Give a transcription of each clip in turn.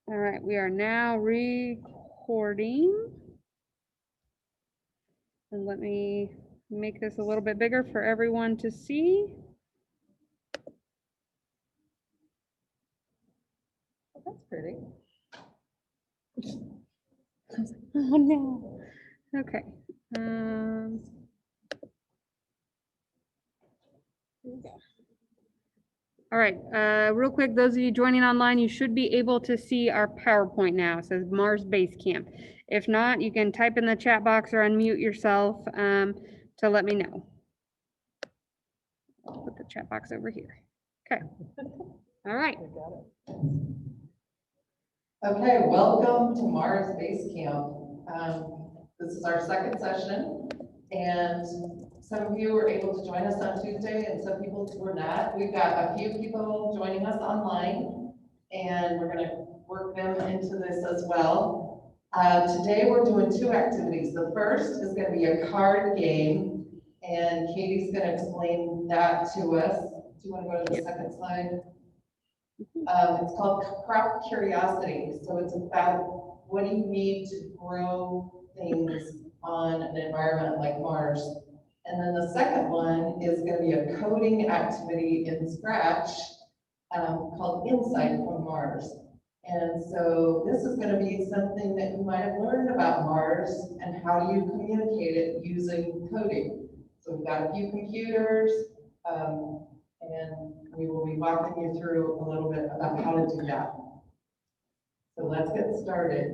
All right, we are now recording. And let me make this a little bit bigger for everyone to see. Oh, that's pretty. Oh no. Okay. All right, real quick, those of you joining online, you should be able to see our PowerPoint now. It says Mars Base Camp. If not, you can type in the chat box or unmute yourself to let me know. I'll put the chat box over here. Okay. All right. Okay, welcome to Mars Base Camp. This is our second session, and some of you were able to join us on Tuesday, and some people were not. We've got a few people joining us online, and we're going to work them into this as well. Today, we're doing two activities. The first is going to be a card game, and Katie's going to explain that to us. Do you want to go to the second slide? It's called Crop Curiosity. So it's about what do you need to grow things on an environment like Mars. And then the second one is going to be a coding activity in Scratch called Insight from Mars. And so this is going to be something that you might have learned about Mars and how do you communicate it using coding. So we've got a few computers, and we will be walking you through a little bit about how to do that. So let's get started.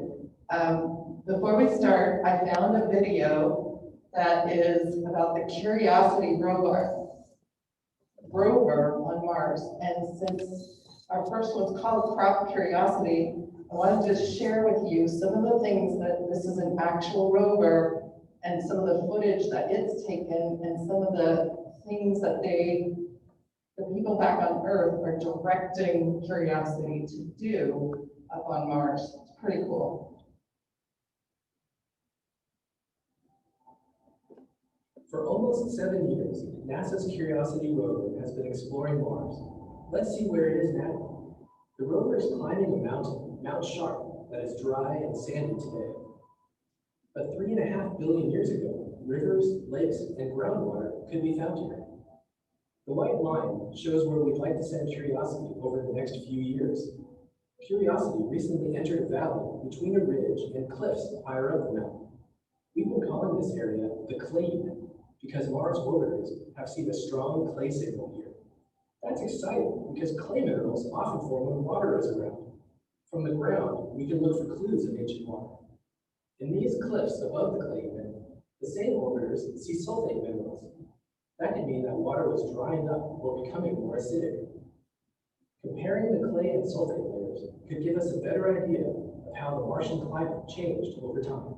Before we start, I found a video that is about the Curiosity rover on Mars. And since our first one's called Crop Curiosity, I wanted to share with you some of the things that this is an actual rover and some of the footage that it's taken and some of the things that the people back on Earth are directing Curiosity to do up on Mars. It's pretty cool. For almost 7 years, NASA's Curiosity rover has been exploring Mars. Let's see where it is now. The rover is climbing a mountain, Mount Sharp, that is dry and sandy today. But 3.5 billion years ago, rivers, lakes, and groundwater could be found here. The white line shows where we'd like to send Curiosity over the next few years. Curiosity recently entered a valley between a ridge and cliffs higher up the mountain. We've been calling this area the clay unit because Mars orbiters have seen a strong clay signal here. That's exciting because clay minerals often form when water is around. From the ground, we can look for clues of ancient water. In these cliffs above the clay unit, the same orbiters see sulfate minerals. That could mean that water was drying up or becoming more acidic. Comparing the clay and sulfate layers could give us a better idea of how the Martian climate changed over time.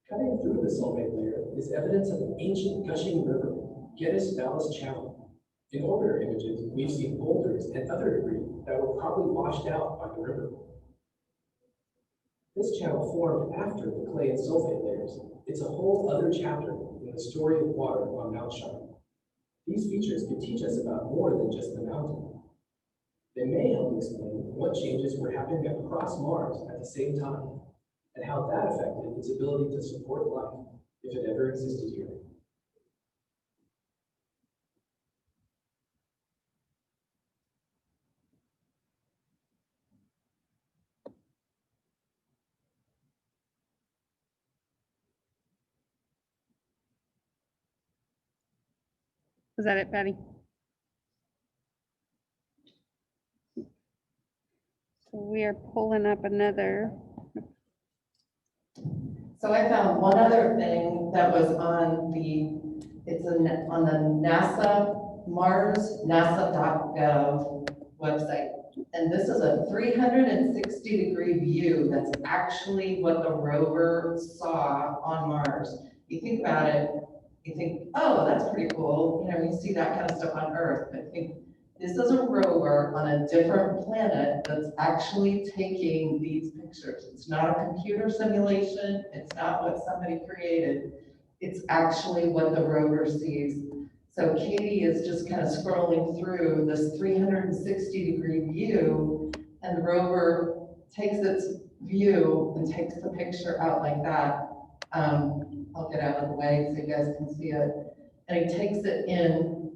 Cutting through the sulfate layer is evidence of an ancient gushing river, Geddes Vallis Channel. In orbiter images, we've seen boulders and other debris that were probably washed out by the river. This channel formed after the clay and sulfate layers. It's a whole other chapter in the story of water on Mount Sharp. These features could teach us about more than just the mountain. They may help explain what changes were happening across Mars at the same time, and how that affected its ability to support life, if it ever existed here. Was that it, Patty? So we are pulling up another. So I found one other thing that was on on the NASA Mars NASA.gov website. And this is a 360-degree view. That's actually what the rover saw on Mars. You think about it, you think, oh, that's pretty cool. You know, you see that kind of stuff on Earth, but think this is a rover on a different planet that's actually taking these pictures. It's not a computer simulation. It's not what somebody created. It's actually what the rover sees. So Katie is just kind of scrolling through this 360-degree view, and the rover takes its view and takes the picture out like that. I'll get out of the way so you guys can see it. And he takes it in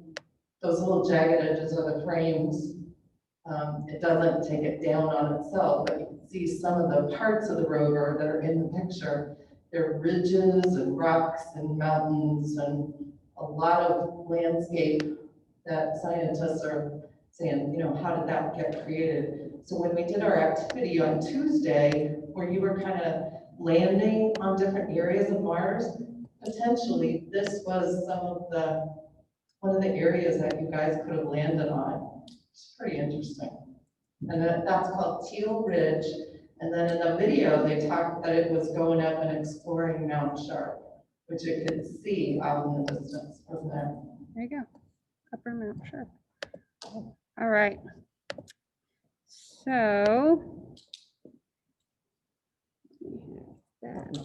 those little jagged edges of the frames. It doesn't take it down on itself, but you can see some of the parts of the rover that are in the picture. There are ridges and rocks and mountains and a lot of landscape that scientists are saying, how did that get created? So when we did our activity on Tuesday, where you were kind of landing on different areas of Mars, potentially this was one of the areas that you guys could have landed on. It's pretty interesting. And that's called Teal Ridge. And then in the video, they talked that it was going up and exploring Mount Sharp, which it could see out in the distance from there. There you go. Upper Mount Sharp. All right. So. That.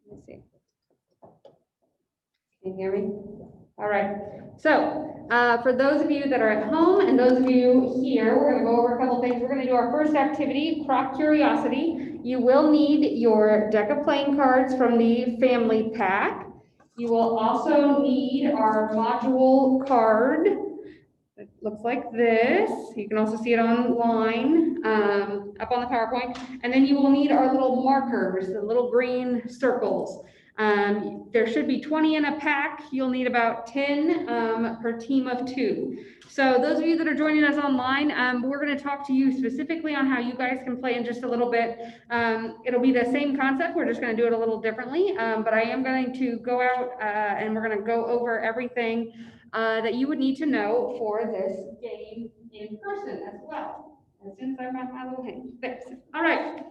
Let me see. Can you hear me? All right. So for those of you that are at home and those of you here, we're going to go over a couple things. We're going to do our first activity, Crop Curiosity. You will need your deck of playing cards from the family pack. You will also need our module card. It looks like this. You can also see it online up on the PowerPoint. And then you will need our little markers, the little green circles. There should be 20 in a pack. You'll need about 10 per team of 2. So those of you that are joining us online, we're going to talk to you specifically on how you guys can play in just a little bit. It'll be the same concept. We're just going to do it a little differently. But I am going to go out and we're going to go over everything that you would need to know for this game in person as well. As soon as I have my little hand. There. All right.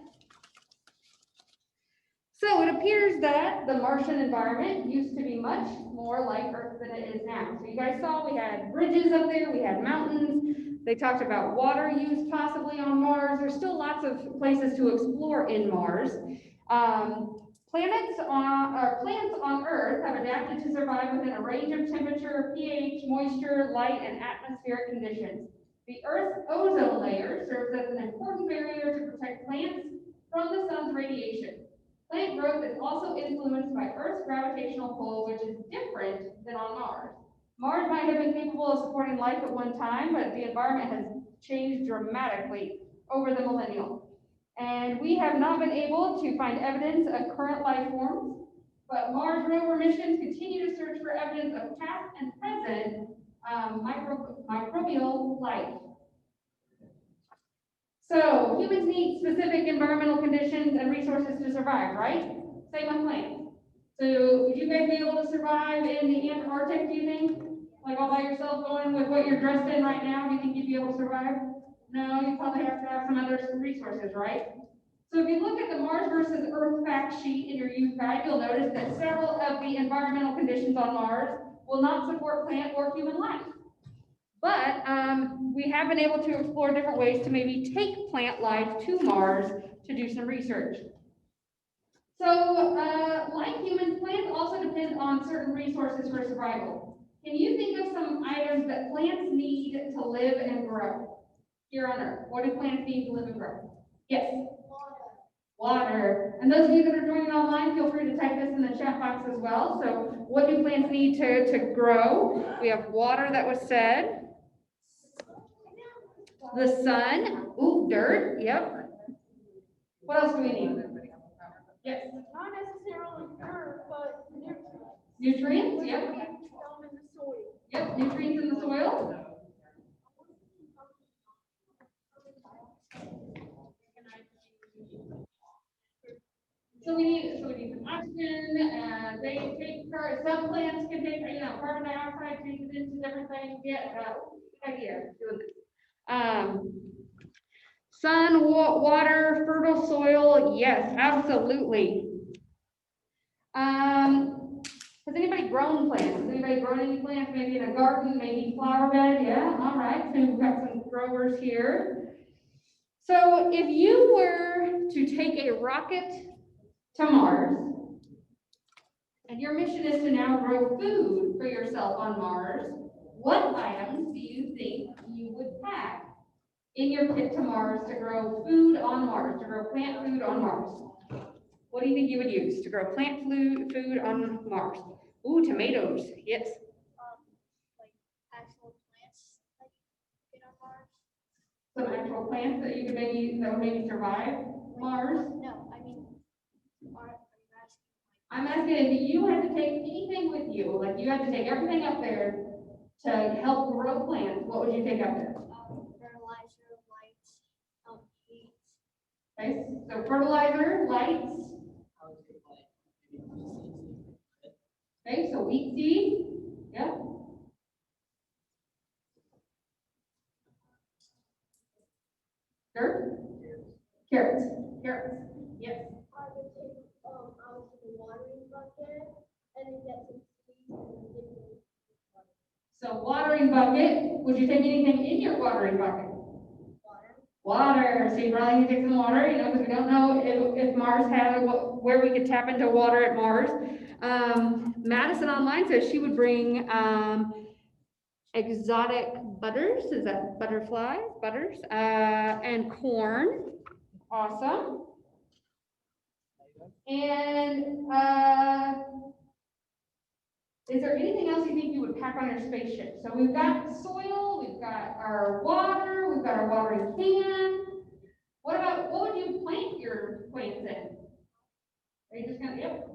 So it appears that the Martian environment used to be much more like Earth than it is now. So you guys saw we had bridges up there, we had mountains. They talked about water use possibly on Mars. There's still lots of places to explore in Mars. Plants on Earth have adapted to survive within a range of temperature, pH, moisture, light, and atmospheric conditions. The Earth's ozone layer serves as an important barrier to protect plants from the sun's radiation. Plant growth is also influenced by Earth's gravitational pull, which is different than on Mars. Mars might have been capable of supporting life at one time, but the environment has changed dramatically over the millennium. And we have not been able to find evidence of current life forms, but Mars rover missions continue to search for evidence of past and present microbial life. So humans need specific environmental conditions and resources to survive, right? Same with plants. So would you guys be able to survive in the Antarctic, do you think? Like all by yourself going with what you're dressed in right now, do you think you'd be able to survive? No, you probably have to have some other resources, right? So if you look at the Mars versus Earth fact sheet in your youth guide, you'll notice that several of the environmental conditions on Mars will not support plant or human life. But we have been able to explore different ways to maybe take plant life to Mars to do some research. So like humans, plants also depend on certain resources for survival. Can you think of some items that plants need to live and grow here on Earth? What do plants need to live and grow? Yes? Water. And those of you that are joining online, feel free to type this in the chat box as well. So what do plants need to grow? We have water that was said. The sun, ooh, dirt, yep. What else do we need? Yes. Not necessarily dirt, but nutrients. Nutrients, yep. Found in the soil. Yep, nutrients in the soil. So we need some oxygen, they take, some plants can take, carbon dioxide, take it into different things, idea doing this. Sun, water, fertile soil, yes, absolutely. Has anybody grown plants? Has anybody grown any plants, maybe in a garden, maybe flower bed? Yeah, all right, so we've got some growers here. So if you were to take a rocket to Mars, and your mission is to now grow food for yourself on Mars, what items do you think you would pack in your kit to Mars to grow food on Mars, to grow plant food on Mars? What do you think you would use to grow plant food on Mars? Ooh, tomatoes, yes. Like actual plants like get on Mars. Some actual plants that you could maybe, that would maybe survive Mars. No, I mean, are you asking? I'm asking if you had to take anything with you, like you had to take everything up there to help grow plants, what would you take up there? Fertilizer, lights, seeds. Okay, so fertilizer, lights, okay, so wheat seed, yeah. Dirt? Carrots, yes. I would take, out the watering bucket and then get some seeds and then dig them. So watering bucket, would you take anything in your watering bucket? Water. Water, so you probably need to take some water, you know, because we don't know if Mars has, where we could tap into water at Mars. Madison Online says she would bring, exotic butters, is that butters, and corn, awesome. And, is there anything else you think you would pack on your spaceship? So we've got soil, we've got our water, we've got our watering can. What would you plant your plants in? Are you just gonna, yep.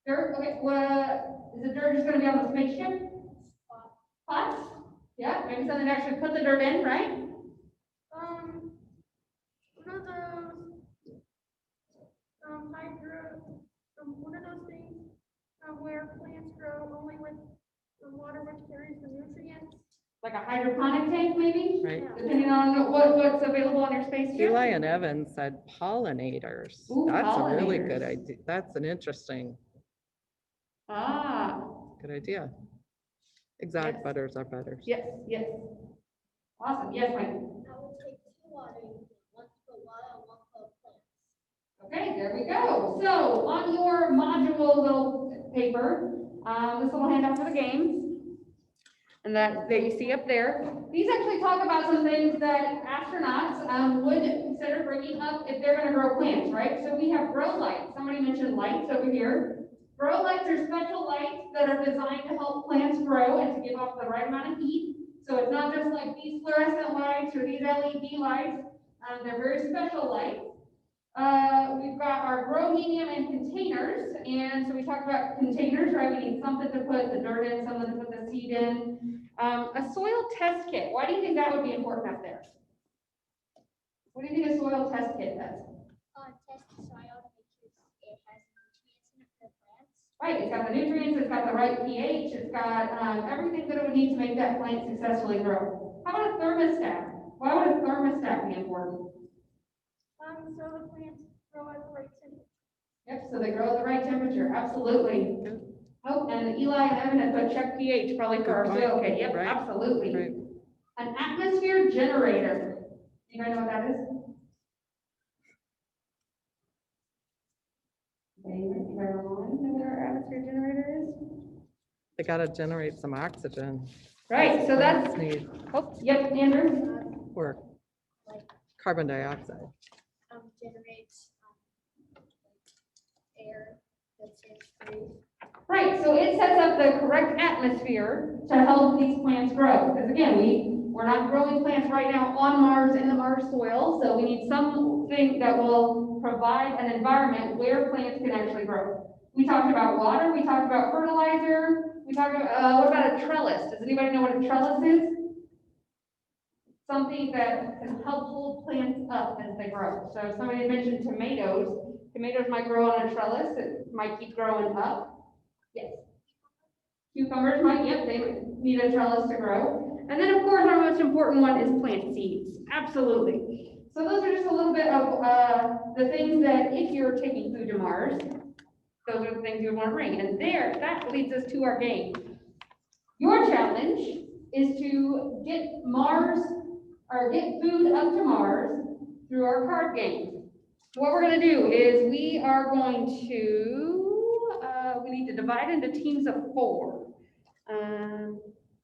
Dirt, okay, is the dirt just gonna be on the spaceship? Pots? Yeah, maybe something to actually put the dirt in, right? One of those, one of those things, where plants grow only with the water which carries the nutrients. Like a hydroponic tank, maybe? Right. Depending on what's available on your spaceship. Eli and Evan said pollinators. Ooh, That's a really pollinators. good idea. That's an interesting, Ah, good idea. Exotic Yes. butters are butters. yes. Awesome, yes, Mike. I would take 2 watering, one for water and one for plants. Okay, there we go. So on your module little paper, this little handout for the games, and that you see up there, these actually talk about some things that astronauts would consider bringing up if they're going to grow plants, right? So we have grow lights. Somebody mentioned lights over here. Grow lights are special lights that are designed to help plants grow and to give off the right amount of heat. So it's not just like these fluorescent lights or these LED lights. They're very special lights. We've got our grow medium and containers. And so we talked about containers, right? We need something to put the dirt in, something to put the seed in. A soil test kit. Why do you think that would be important up there? What do you think a soil test kit does? Test the soil to make sure it has nutrients in it for plants. Right, it's got the nutrients, it's got the right pH, it's got everything that it would need to make that plant successfully grow. How about a thermostat? Why would a thermostat be important? So the plants grow at the right temperature. Yep, so they grow at the right temperature, absolutely. Oh, and Eli and Evan have put check pH probably for our Good point. soil kit, yep, Right, absolutely. right. An atmosphere generator. Do you guys know what that is? You guys know what our atmosphere generator is? They gotta generate some oxygen. Right, so that's, Plants need, oh, yep, Andrew. or carbon dioxide. Generates air that's in trees. Right, so it sets up the correct atmosphere to help these plants grow. Because again, we're not growing plants right now on Mars in the Mars soil, so we need something that will provide an environment where plants can actually grow. We talked about water, we talked about fertilizer, we talked about, what about a trellis? Does anybody know what a trellis is? Something that can help hold plants up as they grow. So somebody had mentioned tomatoes. Tomatoes might grow on a trellis, it might keep growing up. Yes. Cucumbers might, yep, they need a trellis to grow. And then of course, our most important one is plant seeds. Absolutely. So those are just a little bit of the things that if you're taking food to Mars, those are the things you would want to bring. And that leads us to our game. Your challenge is to get food up to Mars through our card game. What we're going to do is we are going to, we need to divide into teams of 4.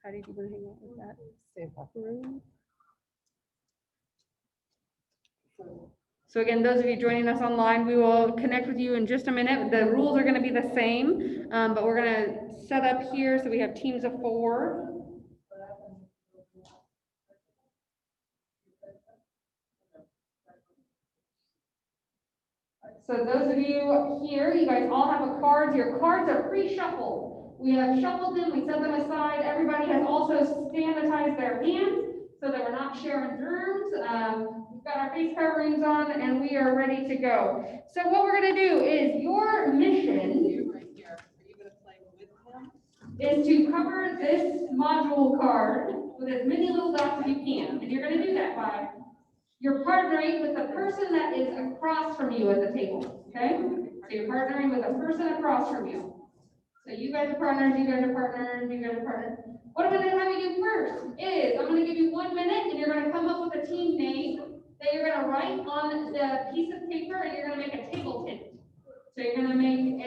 Patty, do you want to hang out with that See if I- room? So again, those of you joining us online, we will connect with you in just a minute. The rules are going to be the same, but we're going to set up here so we have teams of 4. So those of you here, you guys all have a card. Your cards are pre-shuffled. We have shuffled them, we set them aside. Everybody has also sanitized their hands so that we're not sharing germs. We've got our face coverings on and we are ready to go. So what we're gonna do is your mission is to cover this module card with as many little dots as you can. And you're gonna do that by you're partnering with the person that is across from you at the table, okay? So you're partnering with a person across from you. So you guys are partners, you guys are partners, you guys are partners. What I'm gonna have you do first is, I'm gonna give you 1 minute and you're gonna come up with a team name that you're gonna write on the piece of paper and you're gonna make a table tent. So you're gonna make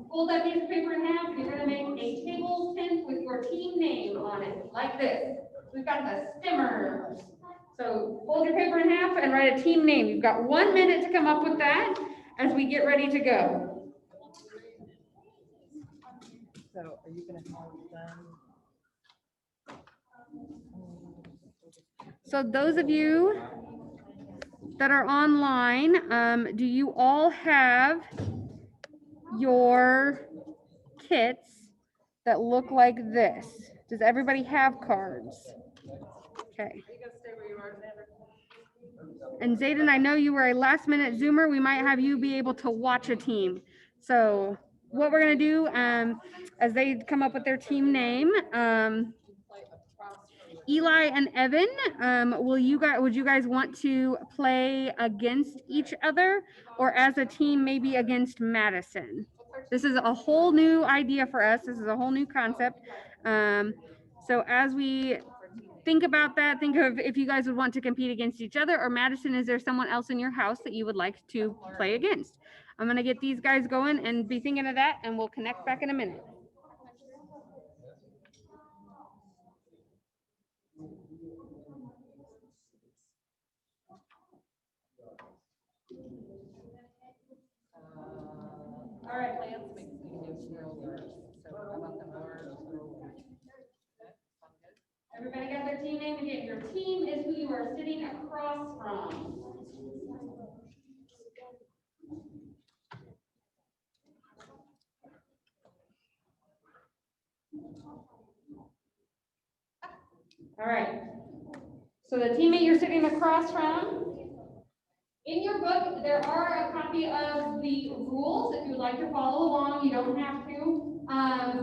fold that piece of paper in half, and you're gonna make a table tent with your team name on it, like this. We've got the Stimmers. So fold your paper in half and write a team name. You've got 1 minute to come up with that as we get ready to go. So are you gonna have them? So those of you that are online, do you all have your kits that look like this? Does everybody have cards? Okay. And Zayden, I know you were a last minute Zoomer. We might have you be able to watch a team. So what we're gonna do, as they come up with their team name, Eli and Evan, would you guys want to play against each other or as a team, maybe against Madison? This is a whole new idea for us. This is a whole new concept. So as we think about that, think of if you guys would want to compete against each other, or Madison, is there someone else in your house that you would like to play against? I'm gonna get these guys going and be thinking of that, and we'll connect back in a minute. All right. Everybody got their team name? Again, your team is who you are sitting across from. All right. So the teammate you're sitting across from, in your book, there are a copy of the rules. If you would like to follow along, you don't have to.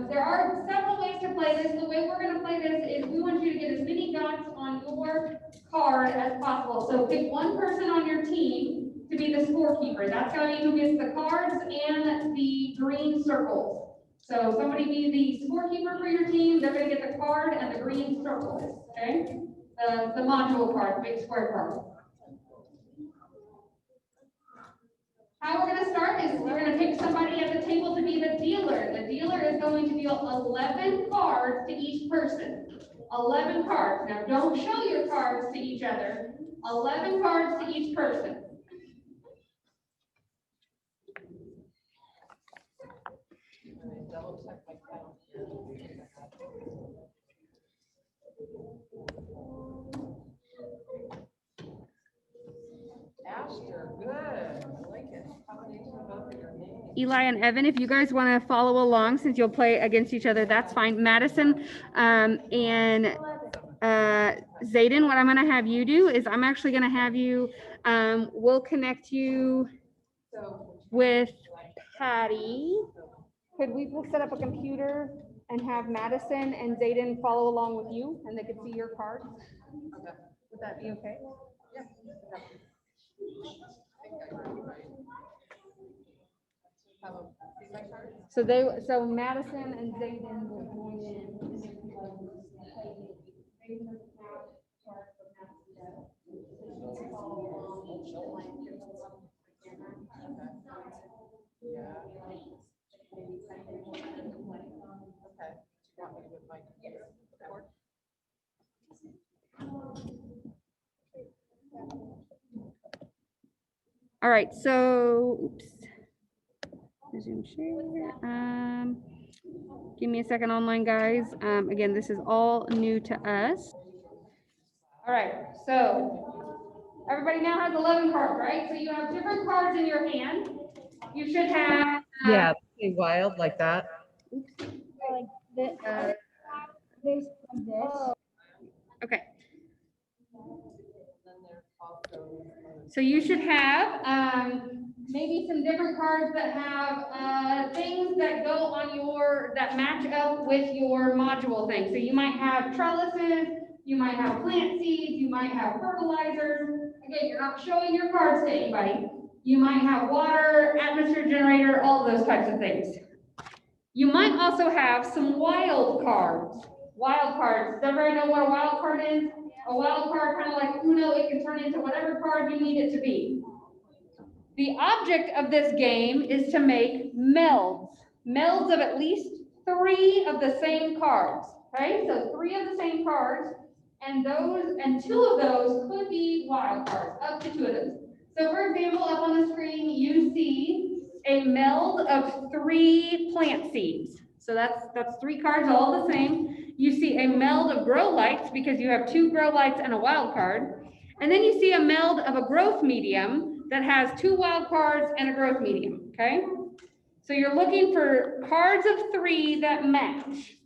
There are several ways to play this. The way we're going to play this is we want you to get as many dots on your card as possible. So pick one person on your team to be the scorekeeper. That's going to be who gets the cards and the green circles. So somebody be the scorekeeper for your team. They're going to get the card and the green circles. Okay? The module card, the big square card. How we're going to start is we're going to pick somebody at the table to be the dealer. The dealer is going to deal 11 cards to each person. 11 cards. Now don't show your cards to each other. 11 cards to each person. Asher, good. I like it. Combination of both of your names. Eli and Evan, if you guys want to follow along since you'll play against each other, that's fine. Madison and Zayden, what I'm going to have you do is I'm actually going to have you, we'll connect you with Patty. Could we set up a computer and have Madison and Zayden follow along with you and they could see your cards? Okay. Would that be okay? Yeah. So Madison and Zayden will join in. All right, so, oops. Resume share. Give me a second online, guys. Again, this is all new to us. All right, so everybody now has 11 cards, right? So you have different cards in your hand. You should have. Yeah, pretty wild like that. Okay. So you should have maybe some different cards that have things that go on that match up with your module thing. So you might have trellises, you might have plant seeds, you might have fertilizers. Again, you're not showing your cards to anybody. You might have water, atmosphere generator, all of those types of things. You might also have some wild cards. Wild cards. Does everybody know what a wild card is? A wild card, kind of like Uno, it can turn into whatever card you need it to be. The object of this game is to make melds. Melds of at least 3 of the same cards. Okay, so 3 of the same cards, and 2 of those could be wild cards, up to 2 of those. So for example, up on the screen, you see a meld of 3 plant seeds. So that's 3 cards, all the same. You see a meld of grow lights because you have 2 grow lights and a wild card. And then you see a meld of a growth medium that has 2 wild cards and a growth medium, okay? So you're looking for cards of 3 that match.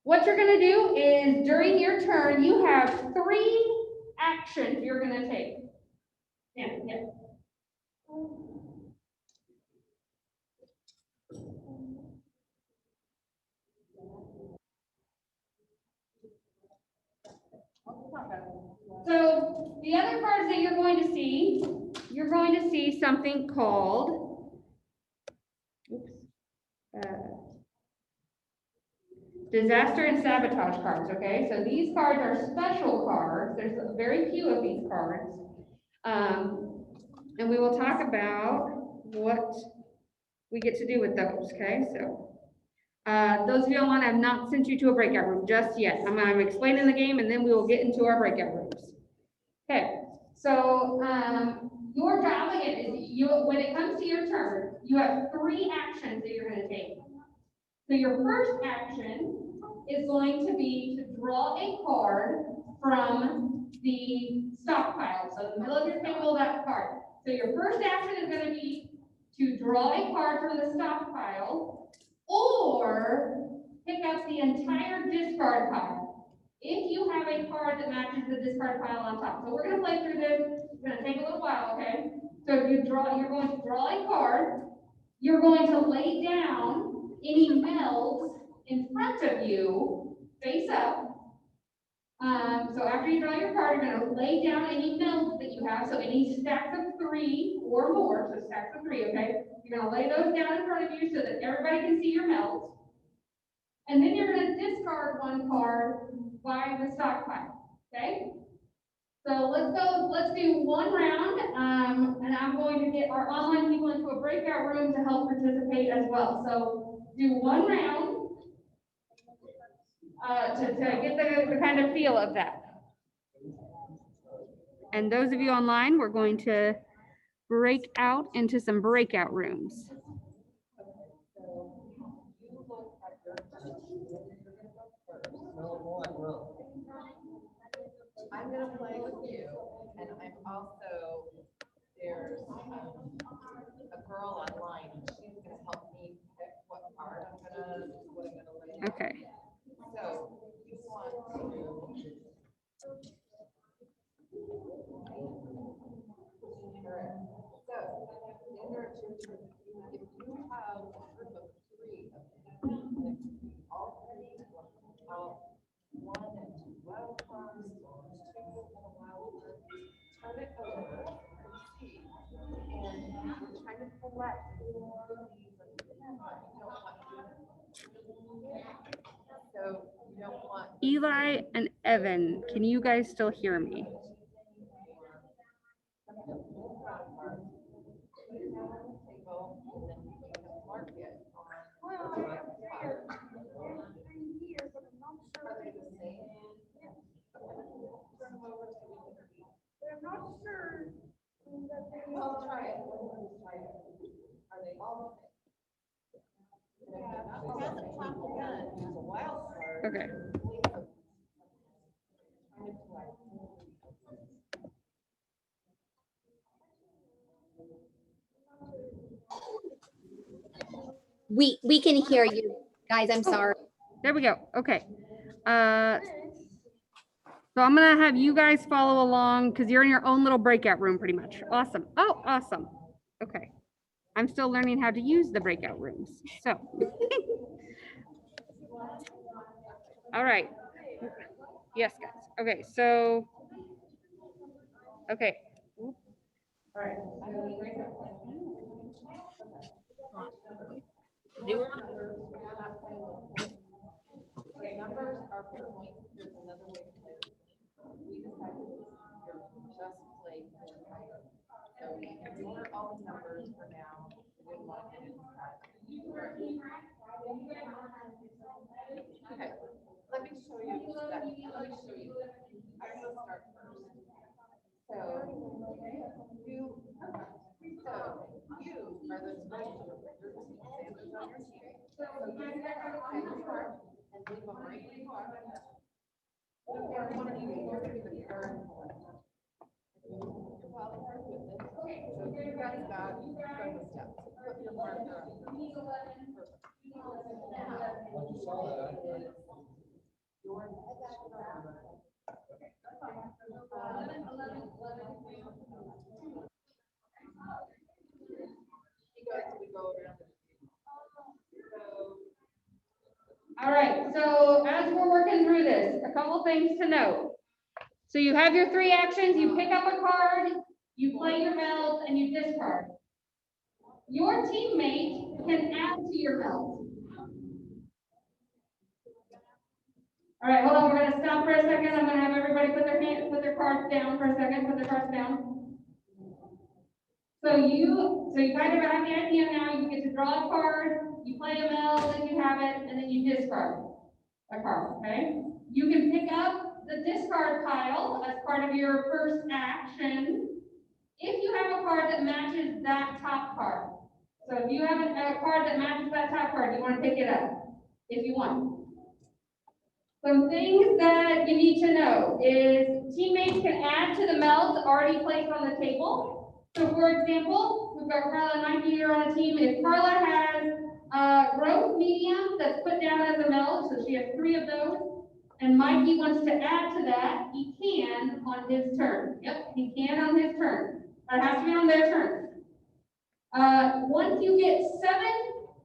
What you're gonna do is during your turn, you have 3 actions you're gonna take. Yeah. So the other cards that you're going to see something called, disaster and sabotage cards, okay? So these cards are special cards. There's very few of these cards. And we will talk about what we get to do with those, okay? So those of you online, I have not sent you to a breakout room just yet. I'm explaining the game and then we will get into our breakout rooms. Okay, so your job again is when it comes to your turn, you have 3 actions that you're going to take. So your first action is going to be to draw a card from the stockpile. So in the middle of your table, that card. So your first action is going to be to draw a card from the stockpile or pick up the entire discard pile if you have a card that matches the discard pile on top. So we're going to play through this. It's going to take a little while, okay? So if you're going to draw a card. You're going to lay down any melds in front of you, face up. So after you draw your card, you're going to lay down any melds that you have. So any stacks of 3 or more, so stacks of 3, okay? You're going to lay those down in front of you so that everybody can see your melds. And then you're going to discard 1 card by the stockpile, okay? So let's do 1 round, and I'm going to get our online people into a breakout room to help participate as well. So do 1 round to get the kind of feel of that. And those of you online, we're going to break out into some breakout rooms. I'm gonna play with you, and I'm also, there's a girl online, she's gonna help me pick what card I'm gonna lay. Okay. So you want to. Correct. So, in there are 2, if you have a group of 3 of them, all 3, all 1 and 2 wild cards, 2 and a wild card, turn it over and see. And we're trying to collect more of these. So you don't want. Eli and Evan, can you guys still hear me? I'm not sure that they all the things. It hasn't popped the gun, it's a wild card. Okay. We can hear you, guys. I'm sorry. There we go. Okay. So I'm gonna have you guys follow along because you're in your own little breakout room pretty much. Awesome. Oh, awesome. Okay. I'm still learning how to use the breakout rooms. So. All right. Yes, guys. Okay, so. Okay. All right. Numbers are for points, there's another way to play. We decided you're just play for higher. So we ignore all the numbers for now. We didn't want to get into that. Okay, let me show you that. Let me show you. I will start first. So you are the special. Sandra's on your team. So you take your card and leave them right where you are. Or one of you can go to the card. Well, with it. Okay, so you guys got from the steps. Put your marker on. Your All right, so as we're working through this, a couple things to note. So you have your 3 actions, you pick up a card, you play your meld, and you discard. Your teammate can add to your meld. All right, hold on, we're gonna stop for a second. I'm gonna have everybody put their cards down for a second, put their cards down. So you kind of have the idea now, you get to draw a card, you play a meld, then you have it, and then you discard a card, okay? You can pick up the discard pile as part of your first action if you have a card that matches that top card. So if you have a card that matches that top card, you want to pick it up if you want. Some things that you need to know is teammates can add to the melds already placed on the table. So for example, we've got Carla and Mikey here on the team. If Carla has growth medium that's put down as a meld, so she has 3 of those, and Mikey wants to add to that, he can on his turn. Yep, he can on his turn. But it has to be on their turn. Once you get 7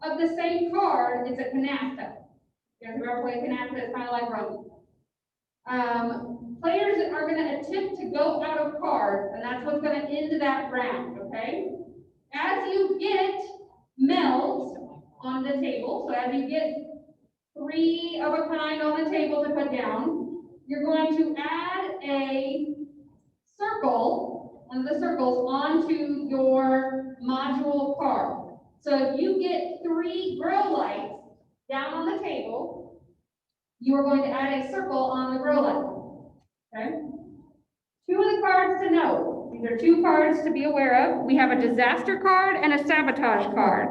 of the same card, it's a canasta. You guys ever play canasta? It's kind of like rummy. Players are going to attempt to go out of cards, and that's what's going to end that round, okay? As you get melds on the table, so as you get 3 of a kind on the table to put down, you're going to add a circle, one of the circles, onto your module card. So if you get 3 grow lights down on the table, you are going to add a circle on the grow light, okay? 2 of the cards to know. These are 2 cards to be aware of. We have a disaster card and a sabotage card.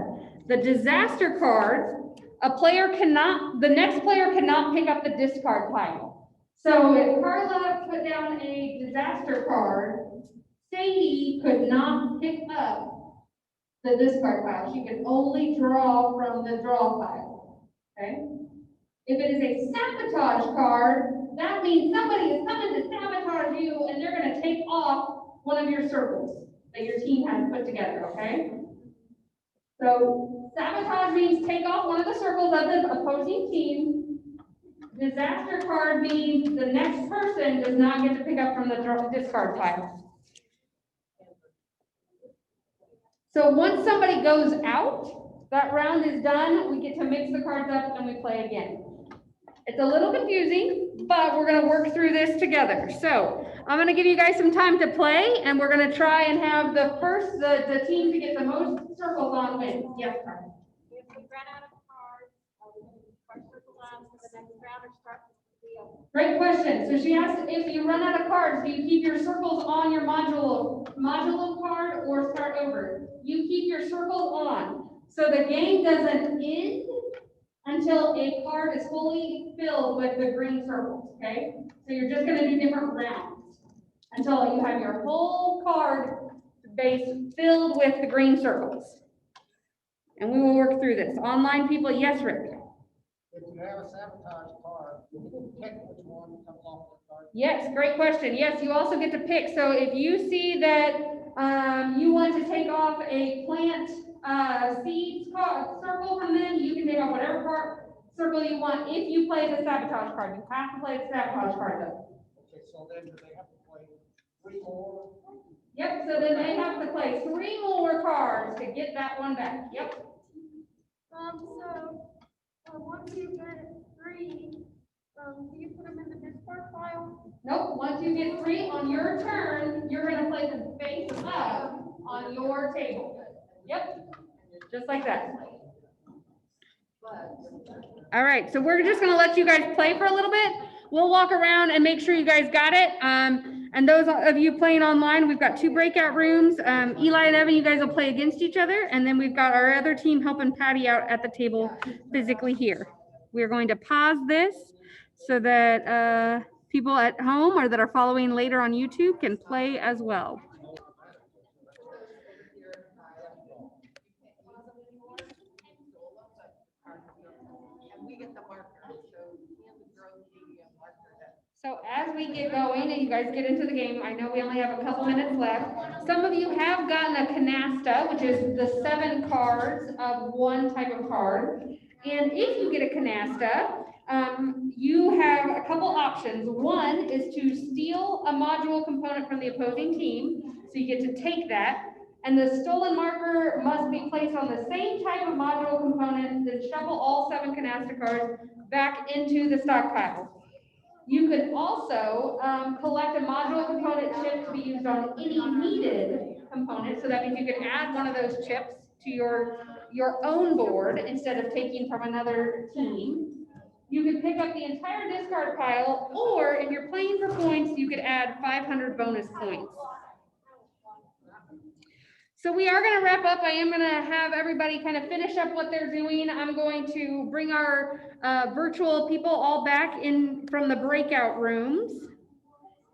The disaster card, the next player cannot pick up the discard pile. So if Carla put down a disaster card, Sadie could not pick up the discard pile. She could only draw from the draw pile, okay? If it is a sabotage card, that means somebody is coming to sabotage you and they're gonna take off one of your circles that your team has put together, okay? So sabotage means take off one of the circles of the opposing team. Disaster card means the next person does not get to pick up from the discard pile. So once somebody goes out, that round is done, we get to mix the cards up and we play again. It's a little confusing, but we're gonna work through this together. So I'm gonna give you guys some time to play and we're gonna try and have the team to get the most circles on wins. Yes, Carmen. If we run out of cards, our circle on for the next round or start the deal. Great question. So she asked if you run out of cards, do you keep your circles on your modulo card or start over? You keep your circles on. So the game doesn't end until a card is fully filled with the green circles, okay? So you're just gonna do different rounds until you have your whole card base filled with the green circles. And we will work through this. Online people, yes, Rick? If you have a sabotage card, you can pick which one comes off the card. Yes, great question. Yes, you also get to pick. So if you see that you want to take off a plant seeds circle from them, you can take off whatever circle you want if you play the sabotage card. You have to play the sabotage card though. Okay, so then do they have to play 3 more? Yep, so then they have to play 3 more cards to get that one back. Yep. Once you get 3, do you put them in the discard pile? Nope, once you get 3 on your turn, you're gonna place them face up on your table. Yep, just like that. All right, so we're just gonna let you guys play for a little bit. We'll walk around and make sure you guys got it. And those of you playing online, we've got 2 breakout rooms. Eli and Evan, you guys will play against each other. And then we've got our other team helping Patty out at the table physically here. We're going to pause this so that people at home or that are following later on YouTube can play as well. And we get the marker, so hand the girl the marker that. So as we get going and you guys get into the game, I know we only have a couple minutes left. Some of you have gotten a canasta, which is the 7 cards of one type of card. And if you get a canasta, you have a couple options. One is to steal a module component from the opposing team. So you get to take that. And the stolen marker must be placed on the same type of module component, then shuffle all 7 canasta cards back into the stockpile. You could also collect a module component chip to be used on any needed component. So that means you could add one of those chips to your own board instead of taking from another team. You could pick up the entire discard pile, or if you're playing for points, you could add 500 bonus points. So we are going to wrap up. I am going to have everybody kind of finish up what they're doing. I'm going to bring our virtual people all back in from the breakout rooms.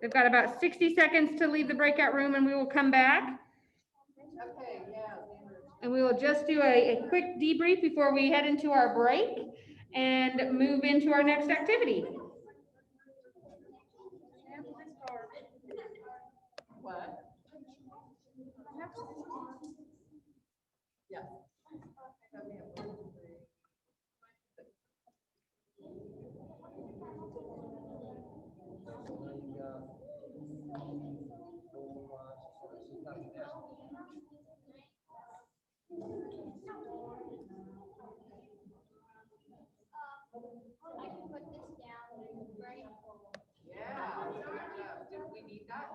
They've got about 60 seconds to leave the breakout room and we will come back. Okay, yeah. And we will just do a quick debrief before we head into our break and move into our next activity. What? Yeah. I can put this down, right? Yeah. Do we need that?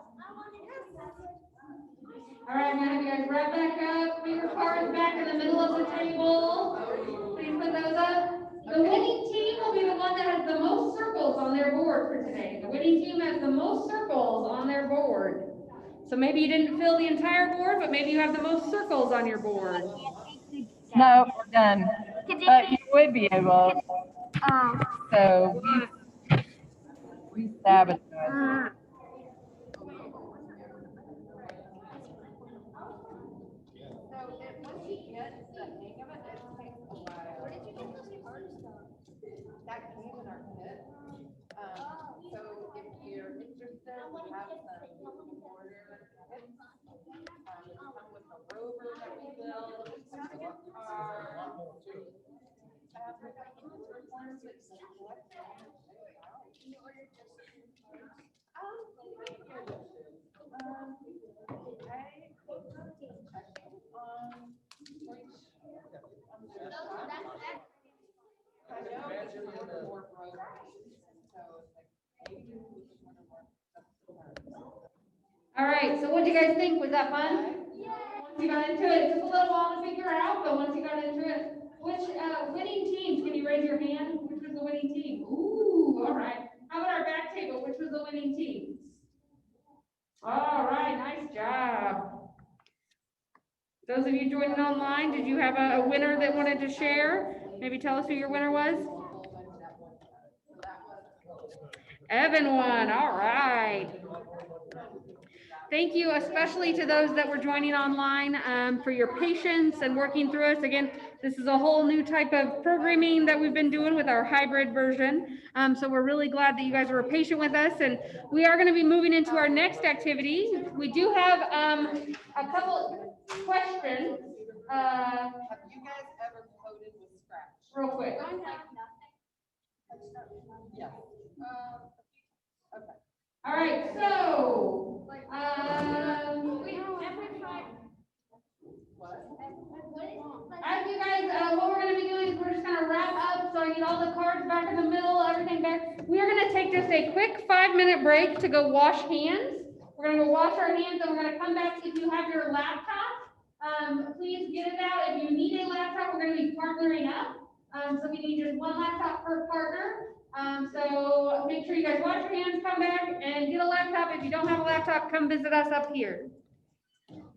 All right, I'm gonna have you guys right back up. Put your cards back in the middle of the table. Please put those up. The winning team will be the one that has the most circles on their board for today. The winning team has the most circles on their board. So maybe you didn't fill the entire board, but maybe you have the most circles on your board. No, we're done. But you would be able, so we sabotage. So once he gets the hang of it, it takes a while. Where did you get those cards from? That came in our kit. So if you're interested, we have some order kits. Come with a rover that we build, some car. All right, so what do you guys think? Was that fun? Yeah. Once you got into it, it took a little while to figure out, but once you got into it, which winning teams, can you raise your hand? Which was the winning team? Ooh, all right. How about our back table? Which was the winning team? All right, nice job. Those of you joining online, did you have a winner that wanted to share? Maybe tell us who your winner was? Evan won, all right. Thank you especially to those that were joining online for your patience and working through us. Again, this is a whole new type of programming that we've been doing with our hybrid version. So we're really glad that you guys were patient with us, and we are going to be moving into our next activity. We do have a couple questions. Have you guys ever coded with Scratch? Real quick. Yeah. Okay. All right, so as you guys, what we're gonna be doing is we're just gonna wrap up, so I need all the cards back in the middle, everything back. We are gonna take just a quick 5-minute break to go wash hands. We're gonna go wash our hands, and we're gonna come back. If you have your laptop, please get it out. If you need a laptop, we're gonna be partnering up. So we need just one laptop per partner. So make sure you guys wash your hands, come back and get a laptop. If you don't have a laptop, come visit us up here.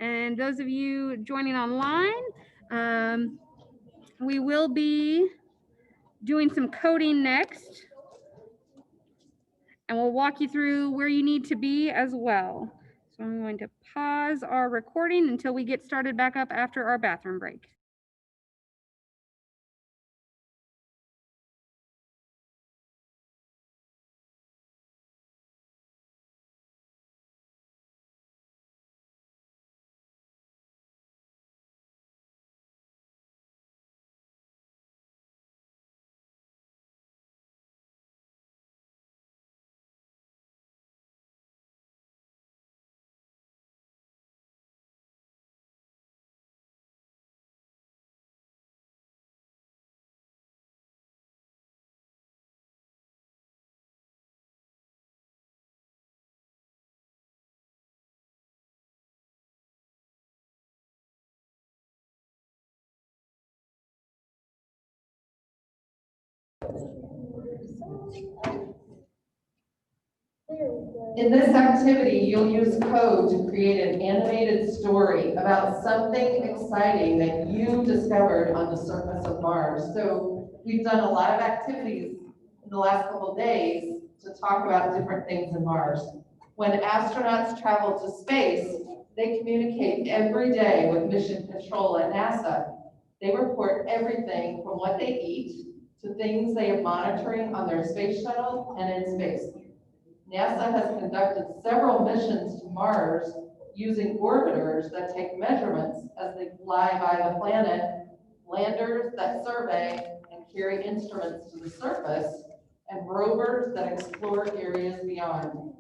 And those of you joining online, we will be doing some coding next. And we'll walk you through where you need to be as well. So I'm going to pause our recording until we get started back up after our bathroom break. In this activity, you'll use code to create an animated story about something exciting that you discovered on the surface of Mars. So we've done a lot of activities in the last couple of days to talk about different things in Mars. When astronauts travel to space, they communicate every day with Mission Control at NASA. They report everything from what they eat to things they are monitoring on their space shuttle and in space. NASA has conducted several missions to Mars using orbiters that take measurements as they fly by the planet, landers that survey and carry instruments to the surface, and rovers that explore areas beyond.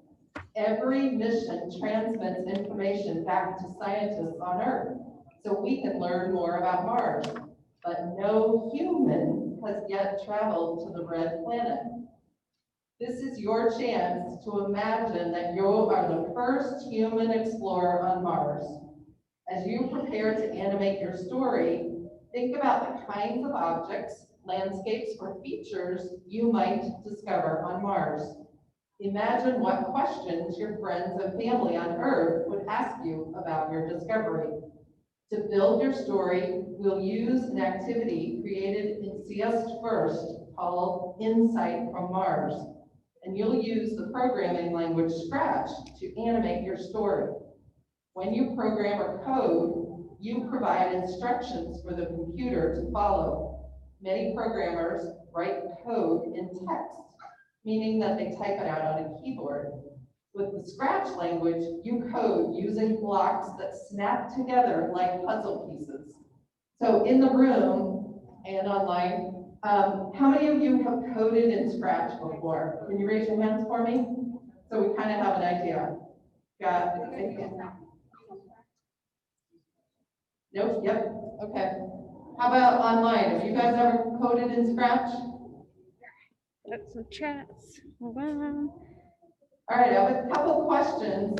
Every mission transmits information back to scientists on Earth so we can learn more about Mars. But no human has yet traveled to the red planet. This is your chance to imagine that you are the first human explorer on Mars. As you prepare to animate your story, think about the kinds of objects, landscapes, or features you might discover on Mars. Imagine what questions your friends and family on Earth would ask you about your discovery. To build your story, we'll use an activity created in CS1 called Insight from Mars. And you'll use the programming language Scratch to animate your story. When you program or code, you provide instructions for the computer to follow. Many programmers write code in text, meaning that they type it out on a keyboard. With the Scratch language, you code using blocks that snap together like puzzle pieces. So in the room and online, how many of you have coded in Scratch before? Can you raise your hands for me? So we kind of have an idea. Got it? Nope, yep, okay. How about online? Have you guys ever coded in Scratch? That's some chats. Hold on. All right, I have a couple questions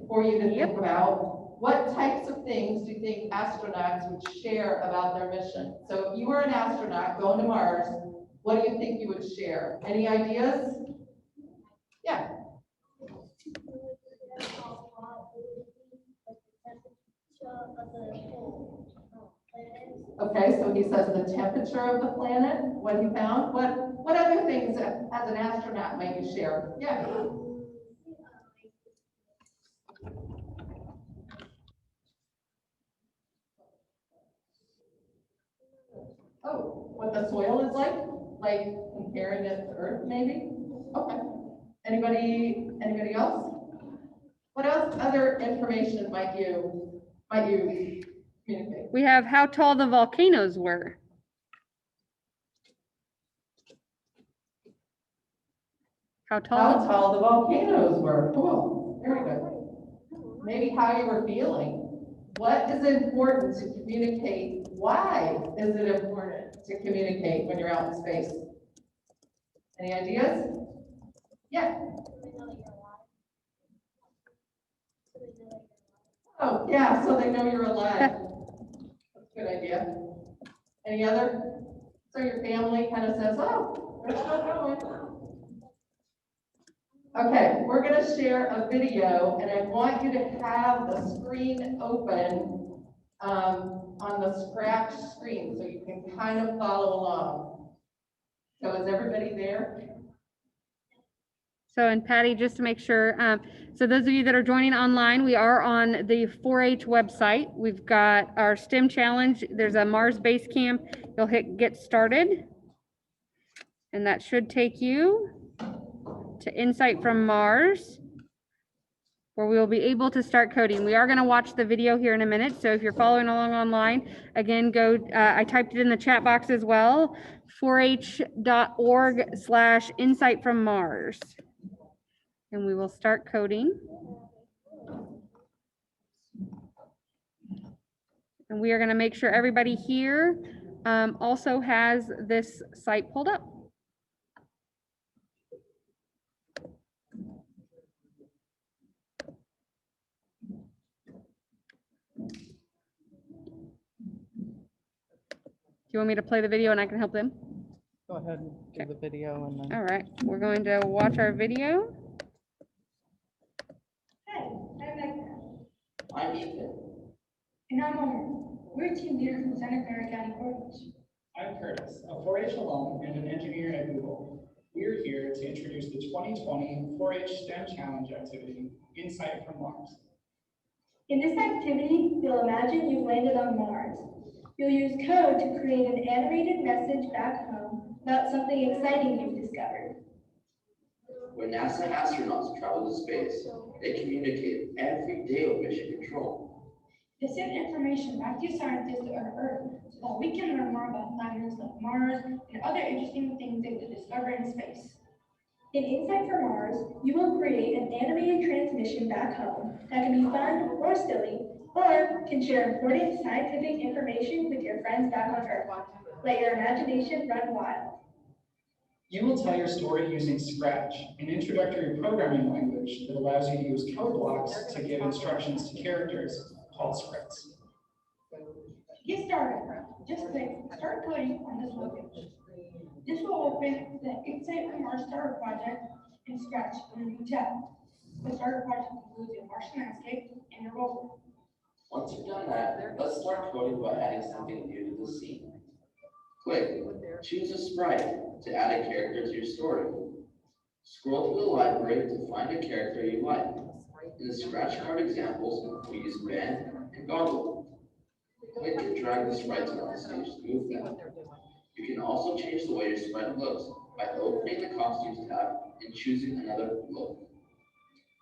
for you to think about. What types of things do you think astronauts would share about their mission? So if you were an astronaut going to Mars, what do you think you would share? Any ideas? Yeah. he says the temperature of the planet, what he found. What other things as an astronaut might you share? Yeah. Oh, what the soil is like comparing it to Earth, maybe? Okay. Anybody else? What else, other information might you communicate? We have how tall the volcanoes were. How How tall? tall the volcanoes were. Cool. Very good. Maybe how you were feeling. What is important to communicate? Why is it important to communicate when you're out in space? Any ideas? Yeah. Oh, yeah, so they know you're alive. That's a good idea. Any other? So your family kind of says, oh, they're still going. Okay, we're going to share a video, and I want you to have the screen open on the Scratch screen so you can kind of follow along. So is everybody there? So, and Patty, just to make sure, so those of you that are joining online, we are on the 4-H website. We've got our STEM challenge. There's a Mars Base Camp. You'll hit get started. And that should take you to Insight from Mars, where we will be able to start coding. We are going to watch the video here in a minute. So if you're following along online, again, go, I typed it in the chat box as well, 4h.org/Insight from Mars. And we will start coding. And we are going to make sure everybody here also has this site pulled up. Do you want me to play the video and I can help them? Go ahead and do the video and then. All right, we're going to watch our video. Hi, I'm Meghan. I'm Ethan. And I'm Omer. We're team leaders from Santa Clara County 4-H. I'm Curtis, a 4-H alum and an engineer at Google. We're here to introduce the 2020 4-H STEM Challenge activity, Insight from Mars. In this activity, you'll imagine you've landed on Mars. You'll use code to create an animated message back home about something exciting you've discovered. When NASA astronauts travel to space, they communicate every day with mission control. They send information back to scientists on Earth so that we can learn more about planets like Mars and other interesting things they could discover in space. In Insight from Mars, you will create an animated transmission back home that can be fun or silly, or can share important scientific information with your friends back on Earth. Let your imagination run wild. You will tell your story using Scratch, an introductory programming language that allows you to use code blocks to give instructions to characters called scripts. To get started, just click Start Coding on this webpage. This will open the Insight from Mars Starter project in Scratch in a new tab. The Starter project includes your Martian landscape and your rover. Once you've done that, let's start coding by adding something new to the scene. Click Choose a Sprite to add a character to your story. Scroll through the library to find a character you like. In the scratch card examples, we use Ben and Goggle. Click and drag the sprites around the stage to move them. You can also change the way your sprite looks by opening the Costumes tab and choosing another look.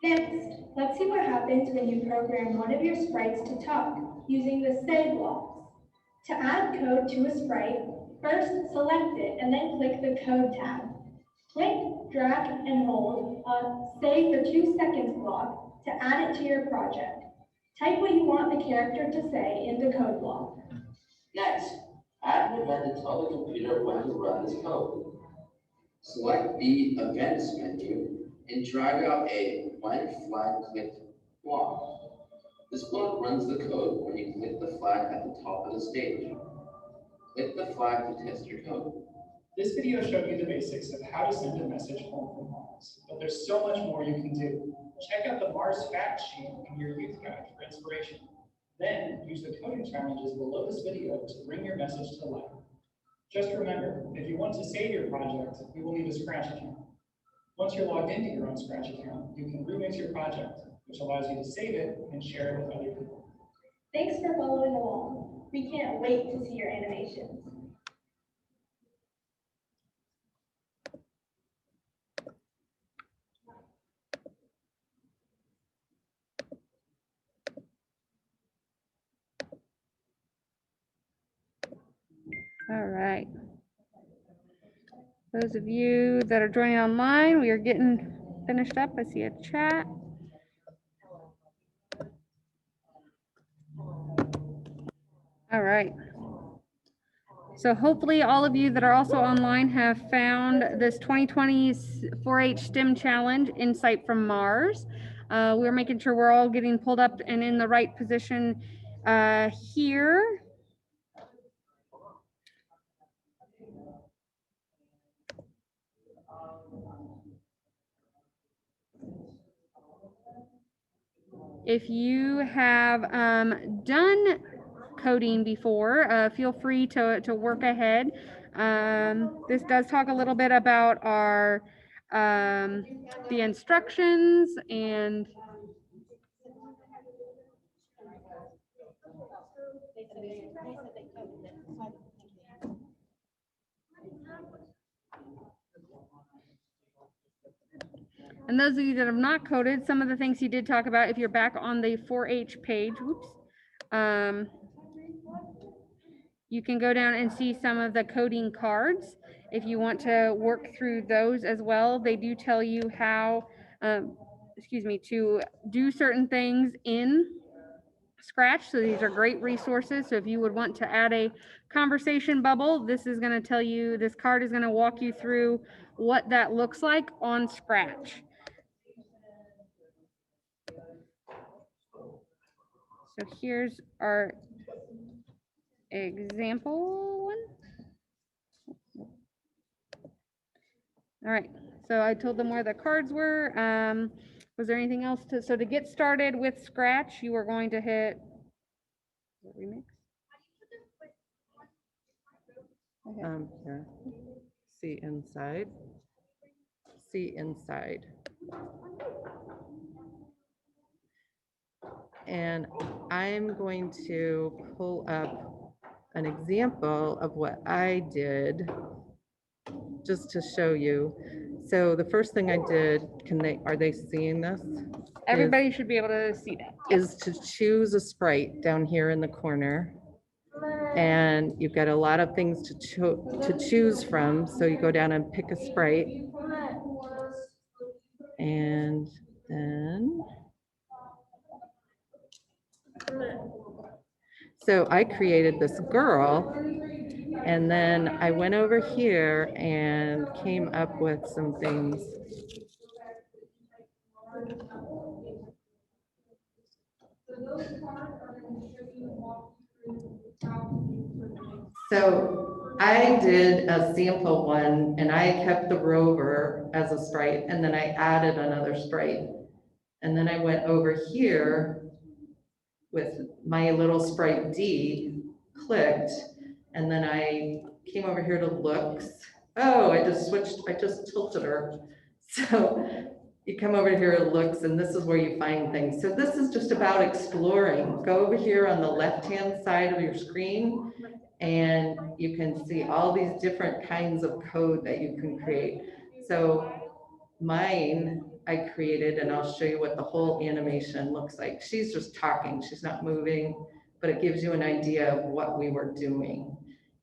Next, let's see what happens when you program one of your sprites to talk using the Say blocks. To add code to a sprite, first select it and then click the Code tab. Click, drag, and hold a Say for 2 seconds block to add it to your project. Type what you want the character to say in the code block. Next, add an event to tell the computer when to run this code. Select the Events menu and drag out a When Flag Clicked block. This block runs the code when you click the flag at the top of the stage. Click the flag to test your code. This video showed you the basics of how to send a message home from Mars, but there's so much more you can do. Check out the Mars fact sheet in your youth guide for inspiration. Then use the coding challenges below this video to bring your message to life. Just remember, if you want to save your project, you will need a Scratch account. Once you're logged into your own Scratch account, you can remix your project, which allows you to save it and share it with other people. Thanks for following along. We can't wait to see your animations. All right. Those of you that are joining online, we are getting finished up. I see a chat. All right. So hopefully all of you that are also online have found this 2020 4-H STEM Challenge, Insight from Mars. We're making sure we're all getting pulled up and in the right position here. If you have done coding before, feel free to work ahead. This does talk a little bit about our the instructions and those of you that have not coded, some of the things he did talk about, if you're back on the 4-H page, whoops, you can go down and see some of the coding cards. If you want to work through those as well, they do tell you how, to do certain things in Scratch. So these are great resources. So if you would want to add a conversation bubble, this is going to tell you, this card is going to walk you through what that looks like on Scratch. So here's our example one. All right, so I told them where the cards were. Was there anything else so to get started with Scratch, you are going to hit remix. Here. See inside. See inside. And I'm going to pull up an example of what I did just to show you. So the first thing I did, are they seeing this? Everybody should be able to see that. Is to choose a sprite down here in the corner. And you've got a lot of things to choose from. So you go down and pick a sprite. And then, so I created this girl, and then I went over here and came up with some things. So I did a sample one and I kept the rover as a sprite, and then I added another sprite. And then I went over here with my little sprite D, clicked, and then I came over here to looks. Oh, I just tilted her. So you come over here to looks, and this is where you find things. So this is just about exploring. Go over here on the left-hand side of your screen, and you can see all these different kinds of code that you can create. So mine, I created, and I'll show you what the whole animation looks like. She's just talking, she's not moving, but it gives you an idea of what we were doing.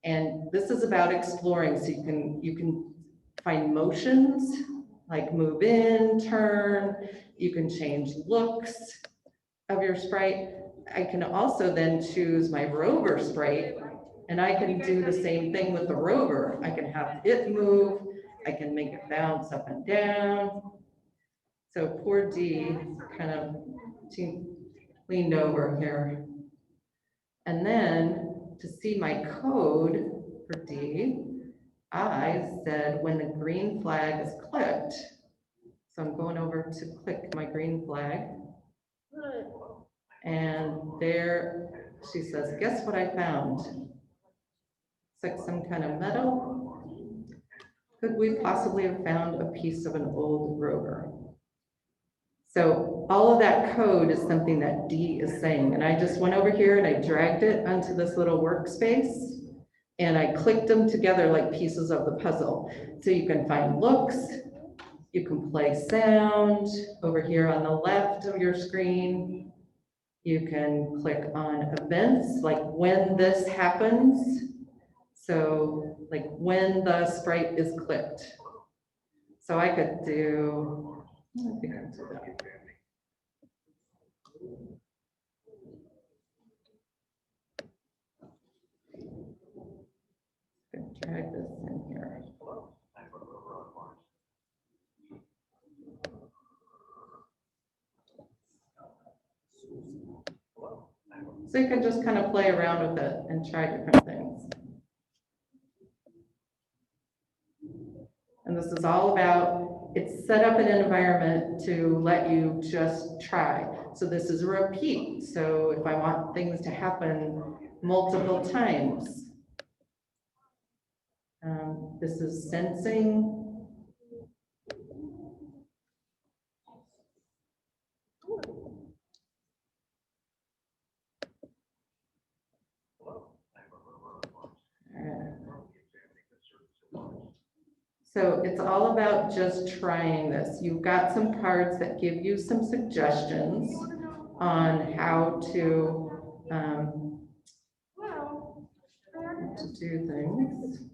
And this is about exploring, so you can find motions, like move in, turn, you can change looks of your sprite. I can also then choose my rover sprite, and I can do the same thing with the rover. I can have it move, I can make it bounce up and down. So poor D kind of leaned over here. And then to see my code for D, I said when the green flag is clicked, so I'm going over to click my green flag. And there, she says, guess what I found? It's like some kind of metal. Could we possibly have found a piece of an old rover? So all of that code is something that Dee is saying. And I just went over here and I dragged it onto this little workspace and I clicked them together like pieces of the puzzle. So you can find looks, you can play sound over here on the left of your screen. You can click on events, like when this happens. So like when the sprite is clicked. So I could do, I think I can do that. Drag this in here. So you can just kind of play around with it and try different things. And this is all about, it's set up an environment to let you just try. So this is a repeat. So if I want things to happen multiple times, this is sensing. So it's all about just trying this. You've got some cards that give you some suggestions on how to do things.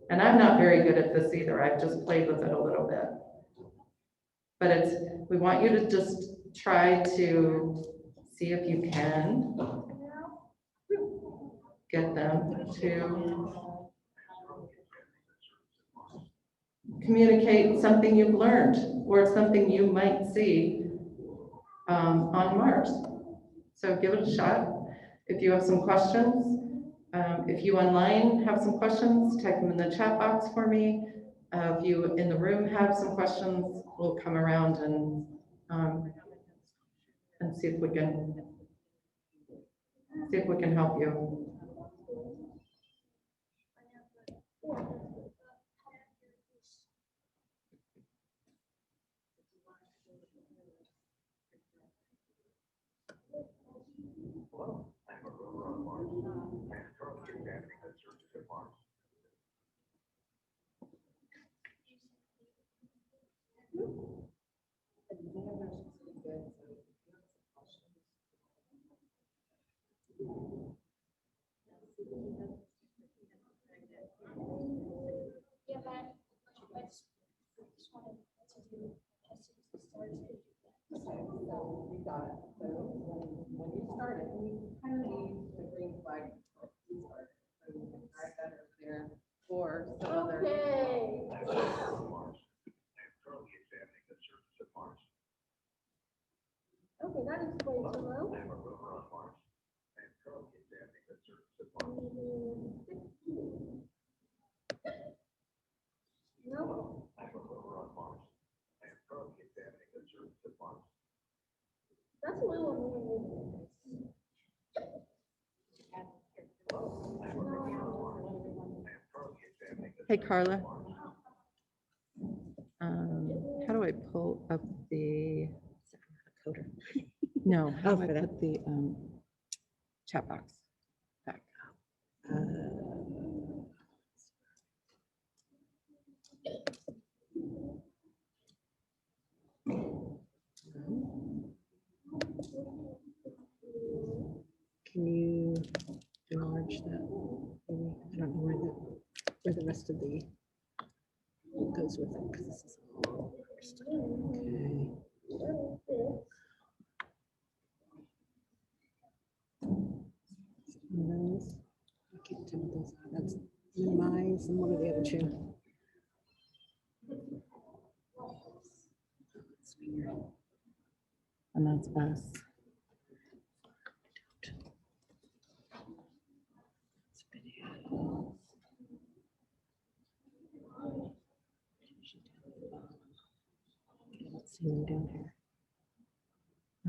And I'm not very good at this either. I've just played with it a little bit. But it's, we want you to just try to see if you can get them to communicate something you've learned or something you might see on Mars. So give it a shot. If you have some questions, if you online have some questions, type them in the chat box for me. If you in the room have some questions, we'll come around and see if we can help you. Yeah, but I just wanted to do as soon as the start is good. So we got it. So when you start it, you kind of need the green flag to start. So you can drag that over there or some other. Okay, that is way too low. No. That's a little. Hey, Carla. How do I pull up the coder? No, how do I put the chat box back? Can you enlarge that? Maybe? I don't know where the rest of the goes with it, because this is all first. Okay. One of those. I can't tell what those are. That's minimize and one of the other two. That's weird. And that's us. Let's see them down here.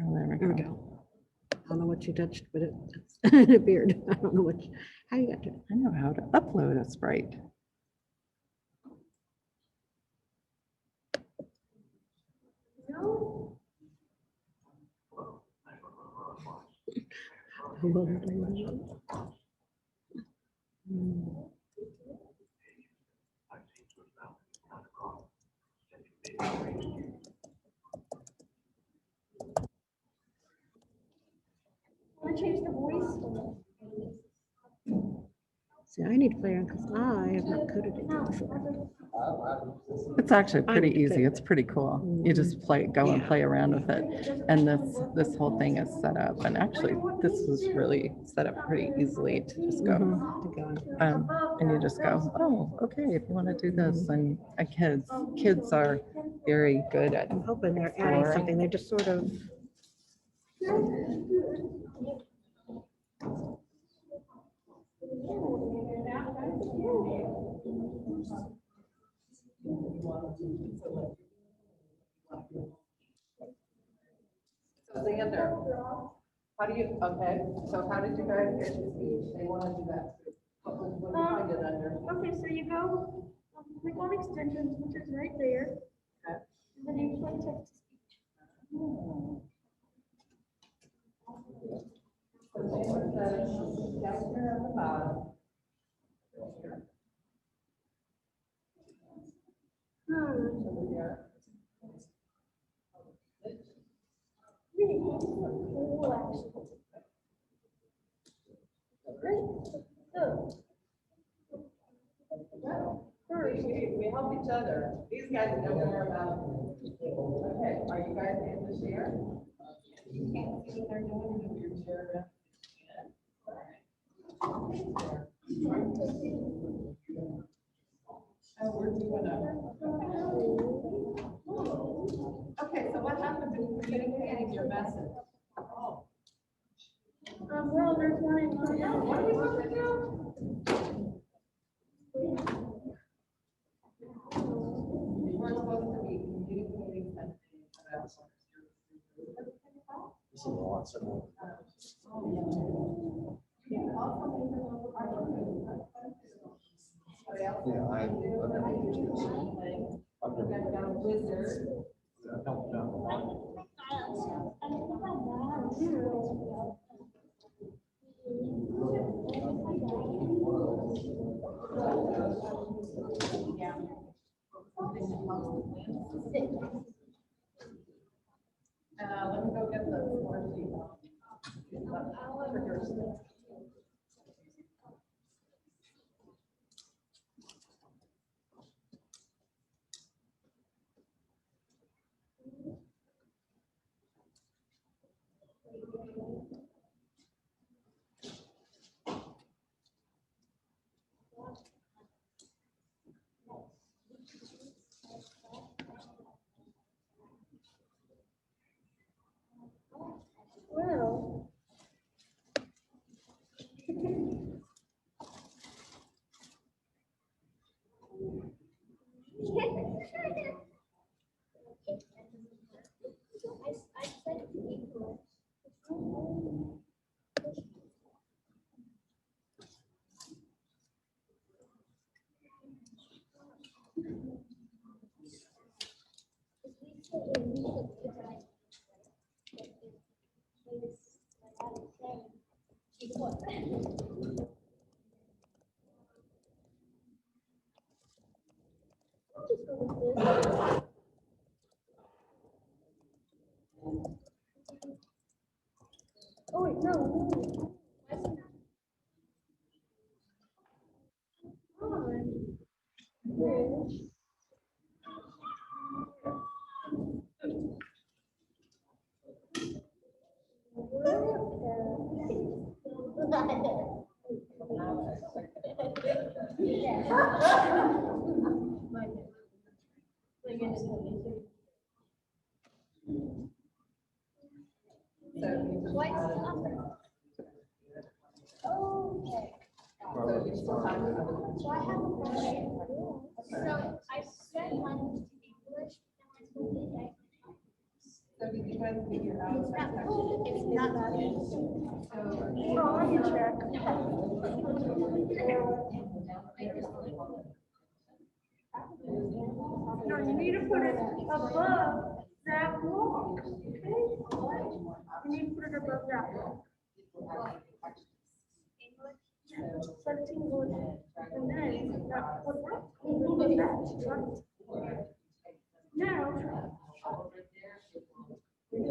Oh, there we There we go. go. I don't know what you touched, but it appeared. I don't know how you got to. I know how to upload a sprite. Want to change the voice? See, I need to play around because I have not coded it before. It's actually pretty Okay. easy. It's pretty cool. You just go and play around with it. And this whole thing is set up. And actually, this is really set up pretty easily to just go. And you just go, oh, okay, if you want to do this. And kids are very good at. I'm hoping they're adding Exploring. something. They're just sort of. So Xander, how do you, okay, so how did you guys get to speech? They want to do that. What do you find it under? Okay, so you go, click on extensions, which is right there. Okay. And then you click text to speech. So Xander says, down here at the bottom. Over here. We help each other. These guys know more about. Okay, are you guys able to share? You can't see what they're doing with your chair. Oh, we're doing okay, so what happens if you're communicating your message? Well, there's one in front. What are we supposed to do? We're supposed to be communicating something about. This is a lot simpler. Yeah, I've never used this. I've never done a wizard. No, no. Let me go get the worksheet. Triggers. Well. Oh, wait, no. Okay. So you're still talking about it. So I have a question. So I said one to English, and I told you that. So So did you guys figure out? It's not that. Oh, I can check. No, you need to put it above that wall, okay? You need to put it above that wall. Something would, and then, that would work. Now. So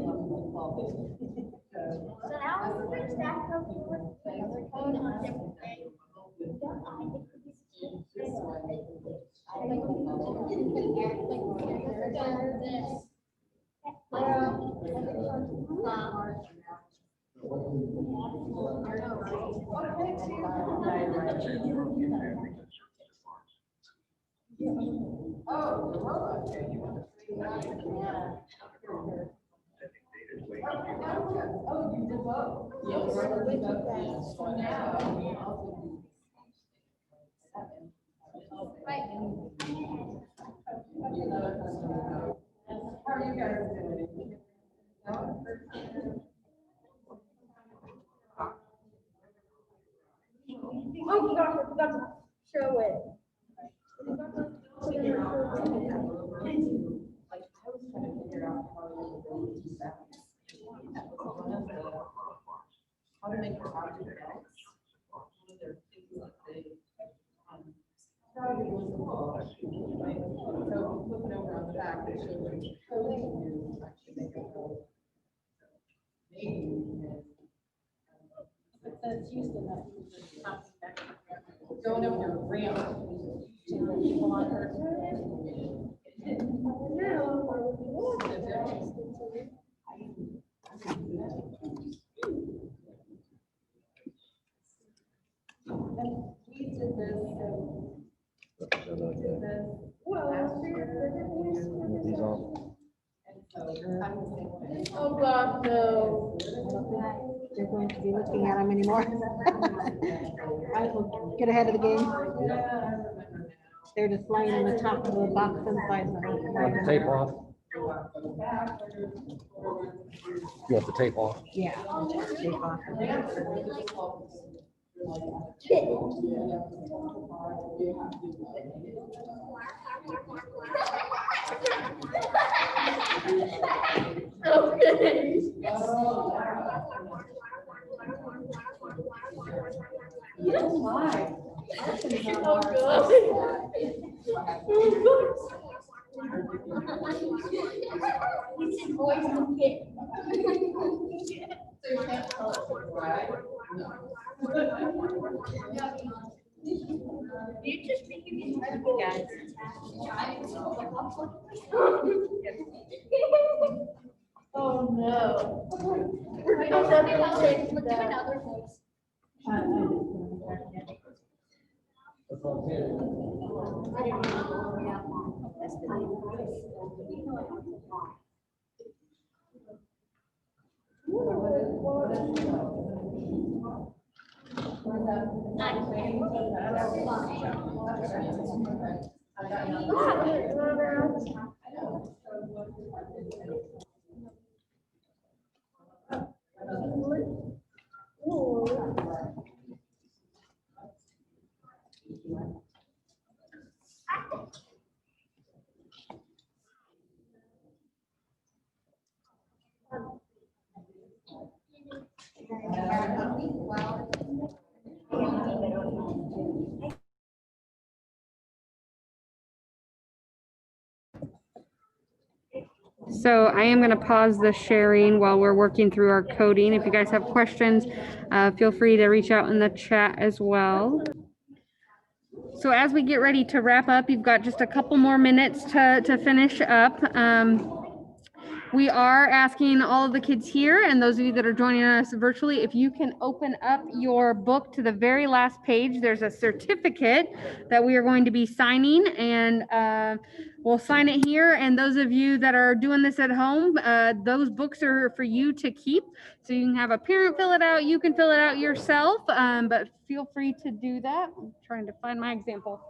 now is the first stack of your code on different things. Oh, you did both? Yes. So now, you also do. How are you guys doing? Oh, gosh, I forgot to show it. How to make your project else. One of their things that they, thought it was cool, right? So flip it over on the back, it shows you coding you actually make a code. Maybe you can. But that's Houston, going up your ramp to the people on Earth. We did this, These off. Oh, God, no. They're going to be looking at them anymore. I will get ahead of the game. They're just laying on the top of the box inside Got the the. tape off. You want the tape off? Yeah. Tape off. Okay. Oh, my. Oh, God. It's an always a kid. So you can't tell it to drive? You just think you can help you guys. Oh, no. We're gonna change that. So I am going to pause the sharing while we're working through our coding. If you guys have questions, feel free to reach out in the chat as well. So as we get ready to wrap up, you've got just a couple more minutes to finish up. We are asking all of the kids here and those of you that are joining us virtually, if you can open up your book to the very last page, there's a certificate that we are going to be signing, and we'll sign it here. And those of you that are doing this at home, those books are for you to keep. So you can have a parent fill it out. You can fill it out yourself, but feel free to do that. I'm trying to find my example.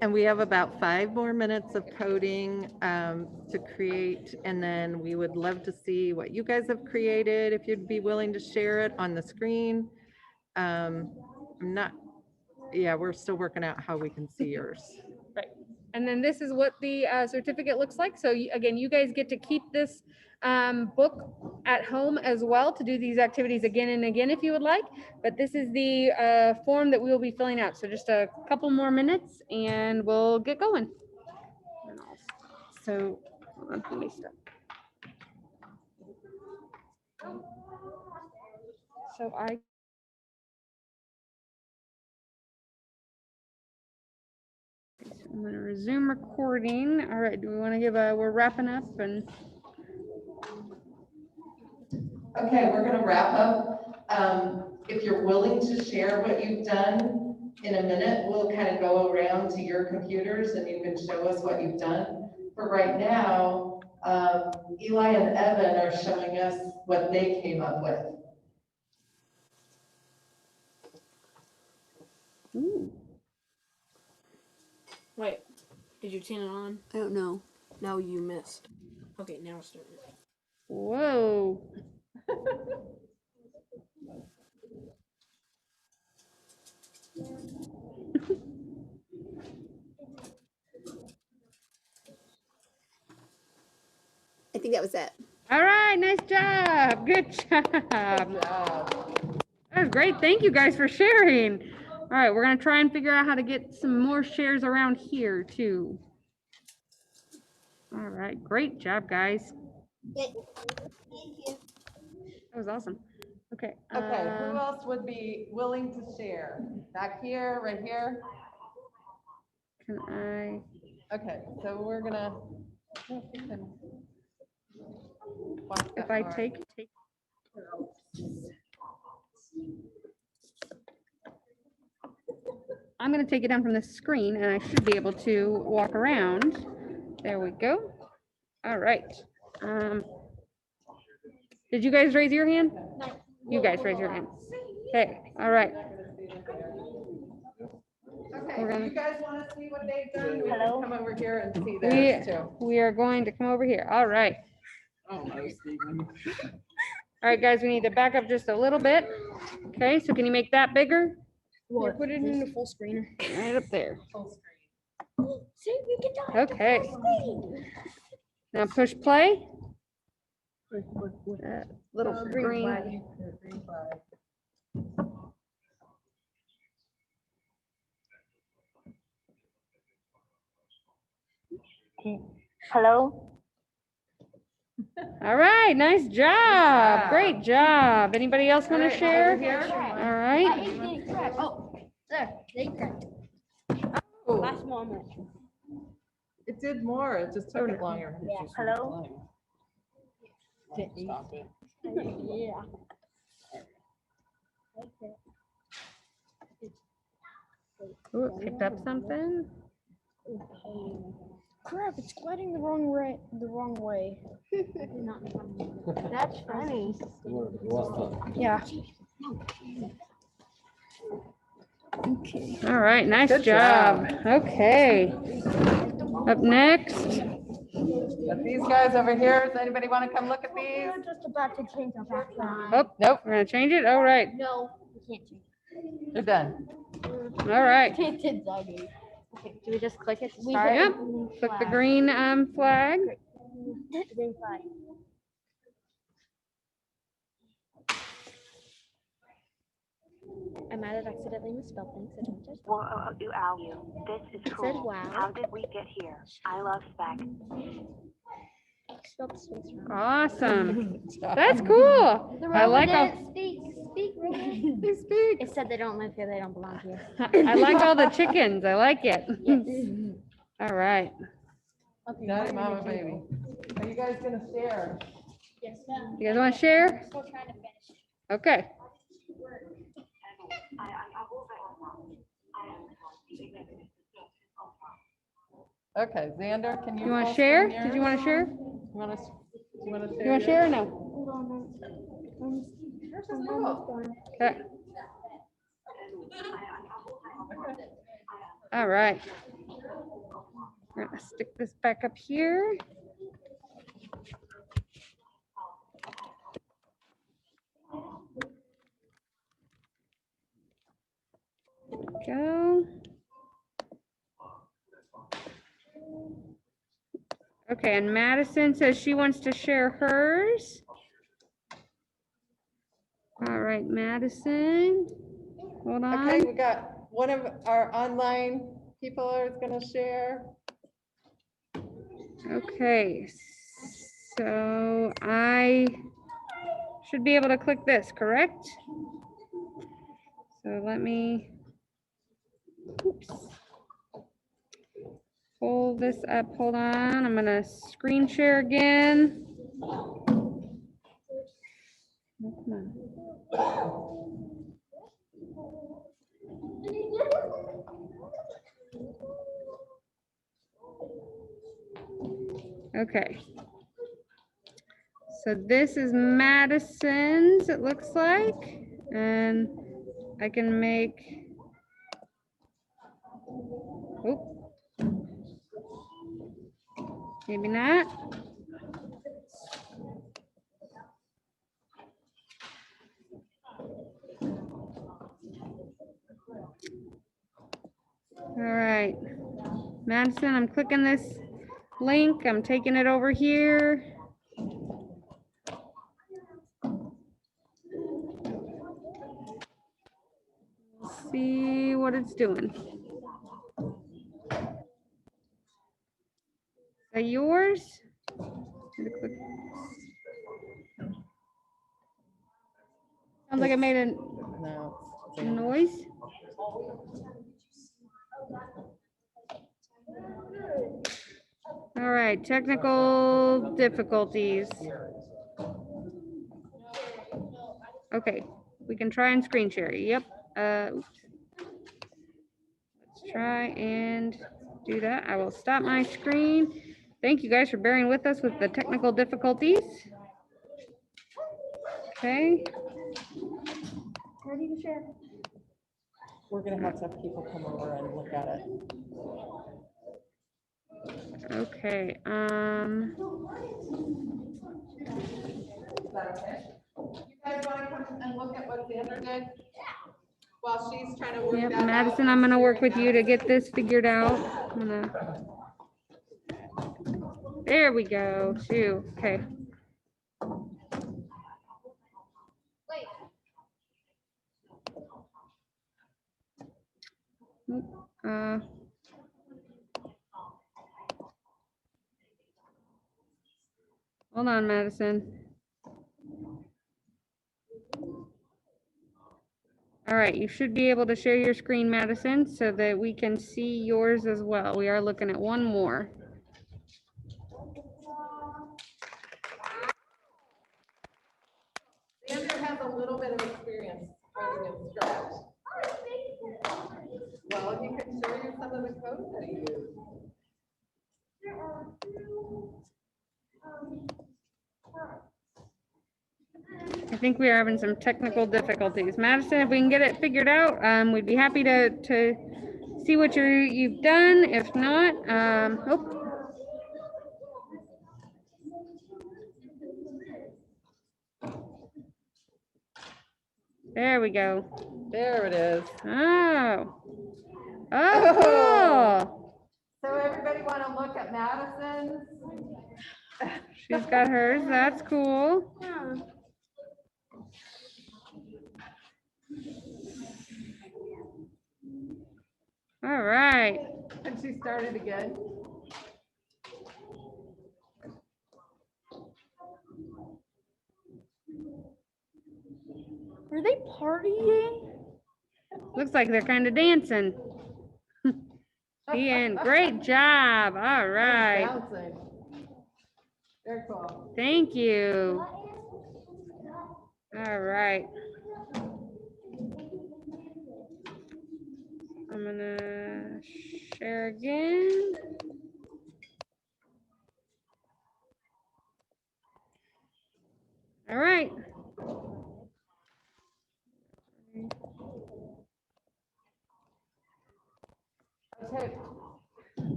And we have about 5 more minutes of coding to create, and then we would love to see what you guys have created, if you'd be willing to share it on the screen. I'm not, yeah, we're still working out how we can see yours. Right. And then this is what the certificate looks like. So again, you guys get to keep this book at home as well to do these activities again and again if you would like. But this is the form that we will be filling out. So just a couple more minutes and we'll get going. So Hold on, let me stop. So I'm gonna resume recording. All right, do we want to give we're wrapping up and. Okay, we're gonna wrap up. If you're willing to share what you've done in a minute, we'll kind of go around to your computers and you can show us what you've done. For right now, Eli and Evan are showing us what they came up with. Ooh. Wait, did you turn it on? I don't know. No, you missed. Okay, now start it. Whoa. I think that was it. All right, nice job. Good job. That was great. Thank you guys for sharing. All right, we're gonna try and figure out how to get some more shares around here too. All right, great job, guys. Thank you. That was awesome. Okay. Okay, who else would be willing to share? Back here, right here? Can I? Okay, so we're gonna. If I take. I'm gonna take it down from the screen and I should be able to walk around. There we go. All right. Did you guys raise your hand? No. You guys raise your hand. Okay, all right. Okay, We're do gonna- you guys want to see what they've done? We can come over here and see theirs too. We are going to come over here. All right. Oh, no, Stephen. All right, guys, we need to back up just a little bit. Okay, so can you make that bigger? Or put it in the full screener. Right up there. Full screen. See, we can talk. Okay. Now push play. Little green. Green flag. Hello? All right, nice job. Great job. Anybody else want to All right, share? over here. All right. Oh, there, they cracked. Oh, Last moment. it did more, it just took it longer. Yeah, hello? Stop it. Yeah. Ooh, it picked up something. Crap, it's gliding the wrong way. That's funny. Yeah. All right, nice Good job. Okay. Up next. But these guys over here, does anybody want to come look at these? We're just about to change our background. Oh, nope, we're gonna change it. All right. No, we can't change You're done. All right. it. Okay, do we just click it to Yep. start? Click the green flag. Green flag. I might have accidentally misspelled things. So don't judge. Whoa, you. This is It cool. said wow. How did we get here? I love spec. Spelled space wrong. Awesome. That's cool. The I like robot all, didn't speak, Robot. they speak. It said they don't live here, they don't belong here. I like all the chickens. I like it. Yes. All right. Daddy, mama, baby. Are you guys gonna share? Yes, ma'am. You guys want to share? Still trying to finish. Okay. Okay, Xander, can you? You want full to share? screen Did you yours? want to share? You want to share? You want to share or no? Hold on. Yours is cool. Okay. All right. We're gonna stick this back up here. Go. Okay, and Madison says she wants to share hers. All right, Madison, hold Okay, on. we got one of our online people is gonna share. Okay, so I should be able to click this, correct? So let me, oops. Pull this up, hold on, I'm gonna screen share again. Oh, come on. Okay. So this is Madison's, it looks like, and I can make, oh, maybe not. All right, Madison, I'm clicking this link, I'm taking it over here. See what it's doing. Is that yours? Sounds like I made a noise. All right, technical difficulties. Okay, we can try and screen share. Yep. Oops. Let's try and do that. I will stop my screen. Thank you guys for bearing with us with the technical difficulties. Okay. Ready to share? We're gonna have people come over and look at it. Okay. Is that okay? You guys wanna come and look at what Sandra did? While she's trying to work Yep, that out. Madison, I'm gonna work with you to get this figured out. There we go. Two. Okay. Uh, hold on, Madison. All right, you should be able to share your screen, Madison, so that we can see yours as well. We are looking at one more. Sandra has a little bit of experience coding in Scratch. Well, you can show you some of the code that he used. I think we are having some technical difficulties. Madison, if we can get it figured out, we'd be happy to see what you've done. If not, oh. There we go. There it is. Oh. Oh, cool. So everybody want to look at Madison's? She's got hers. That's cool. All right. And she started again. Are they partying? Looks like they're kind of dancing. The end. Great job. All right. Bouncing. Very cool. Thank you. All right. I'm gonna share again. All right.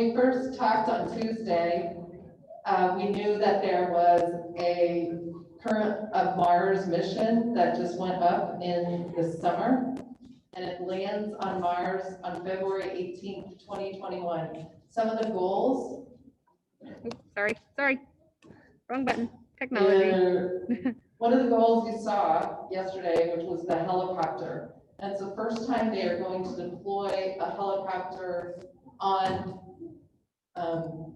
we first talked on Tuesday, we knew that there was a current of Mars mission that just went up in the summer. And it lands on Mars on February 18th, 2021. Some of the goals. Oops, sorry. Wrong button. Technology. One of the goals you saw yesterday, which was the helicopter. That's the first time they are going to deploy a helicopter on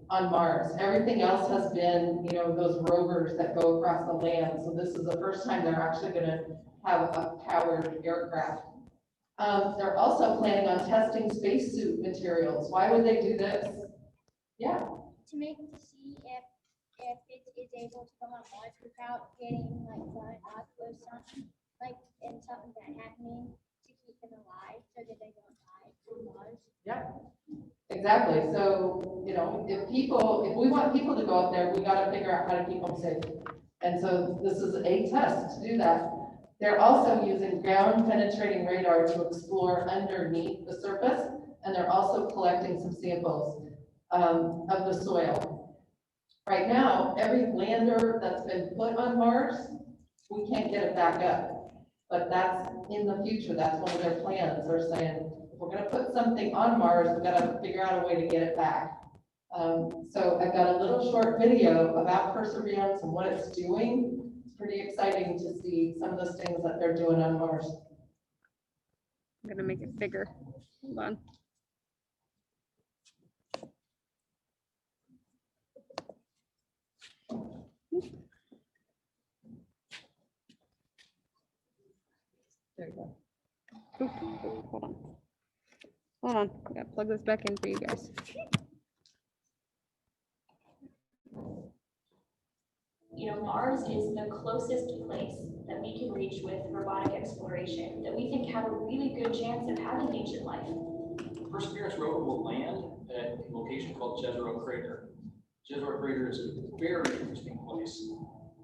Mars. Everything else has been, you know, those rovers that go across the land. So this is the first time they're actually going to have a powered aircraft. They're also planning on testing spacesuit materials. Why would they do this? Yeah. To see if it is able to come on Mars without getting like blown up or something, like and something bad happening to keep them alive so that they don't die on Mars. Yeah. Exactly. So, you know, if we want people to go up there, we got to figure out how to keep them safe. And so this is a test to do that. They're also using ground penetrating radar to explore underneath the surface, and they're also collecting some samples of the soil. Right now, every lander that's been put on Mars, we can't get it back up. But that's in the future. That's one of their plans. They're saying, if we're going to put something on Mars, we've got to figure out a way to get it back. So I've got a little short video about Perseverance and what it's doing. Pretty exciting to see some of those things that they're doing on Mars. I'm gonna make it bigger. Hold on. There you go. Oop, hold on. Hold on. I gotta plug this back in for you guys. You know, Mars is the closest place that we can reach with robotic exploration that we think have a really good chance of having ancient life. Perseverance rover will land at a location called Jezero Crater. Jezero Crater is a very interesting place.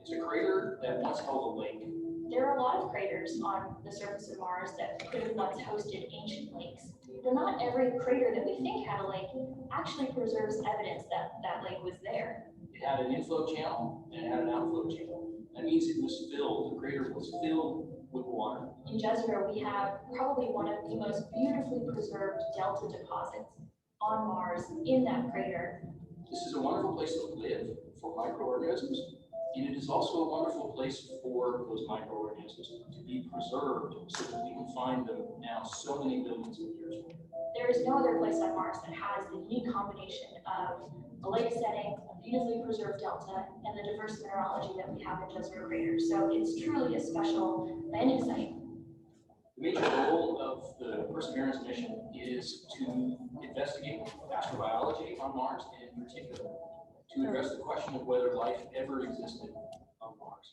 It's a crater that once held a lake. There are a lot of craters on the surface of Mars that could have once hosted ancient lakes. But not every crater that we think had a lake actually preserves evidence that that lake was there. It had an inflow channel and it had an outflow channel. That means it was filled, the crater was filled with water. In Jezero, we have probably one of the most beautifully preserved delta deposits on Mars in that crater. This is a wonderful place to live for microorganisms, and it is also a wonderful place for those microorganisms to be preserved so that we can find them now so many billions of years later. There is no other place on Mars that has the unique combination of a lake setting, a beautifully preserved delta, and the diverse mineralogy that we have in Jezero Crater. So it's truly a special landing site. The major goal of the Perseverance mission is to investigate astrobiology on Mars, and in particular, to address the question of whether life ever existed on Mars.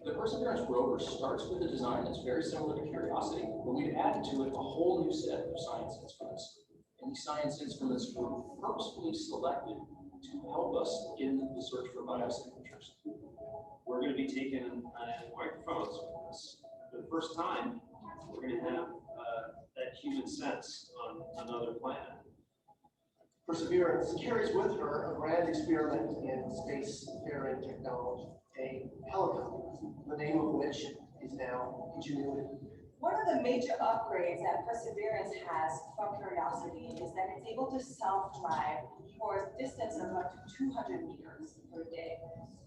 The Perseverance rover starts with a design that's very similar to Curiosity, but we've added to it a whole new set of science instruments. And these science instruments were purposefully selected to help us in the search for biosignatures. We're going to be taking microphones with us. For the first time, we're going to have that human sense on another planet. Perseverance carries with her a grand experiment in spacefaring technology, a helicopter, the name of which is now Ingenuity. One of the major upgrades that Perseverance has from Curiosity is that it's able to self-drive for a distance of up to 200 meters per day.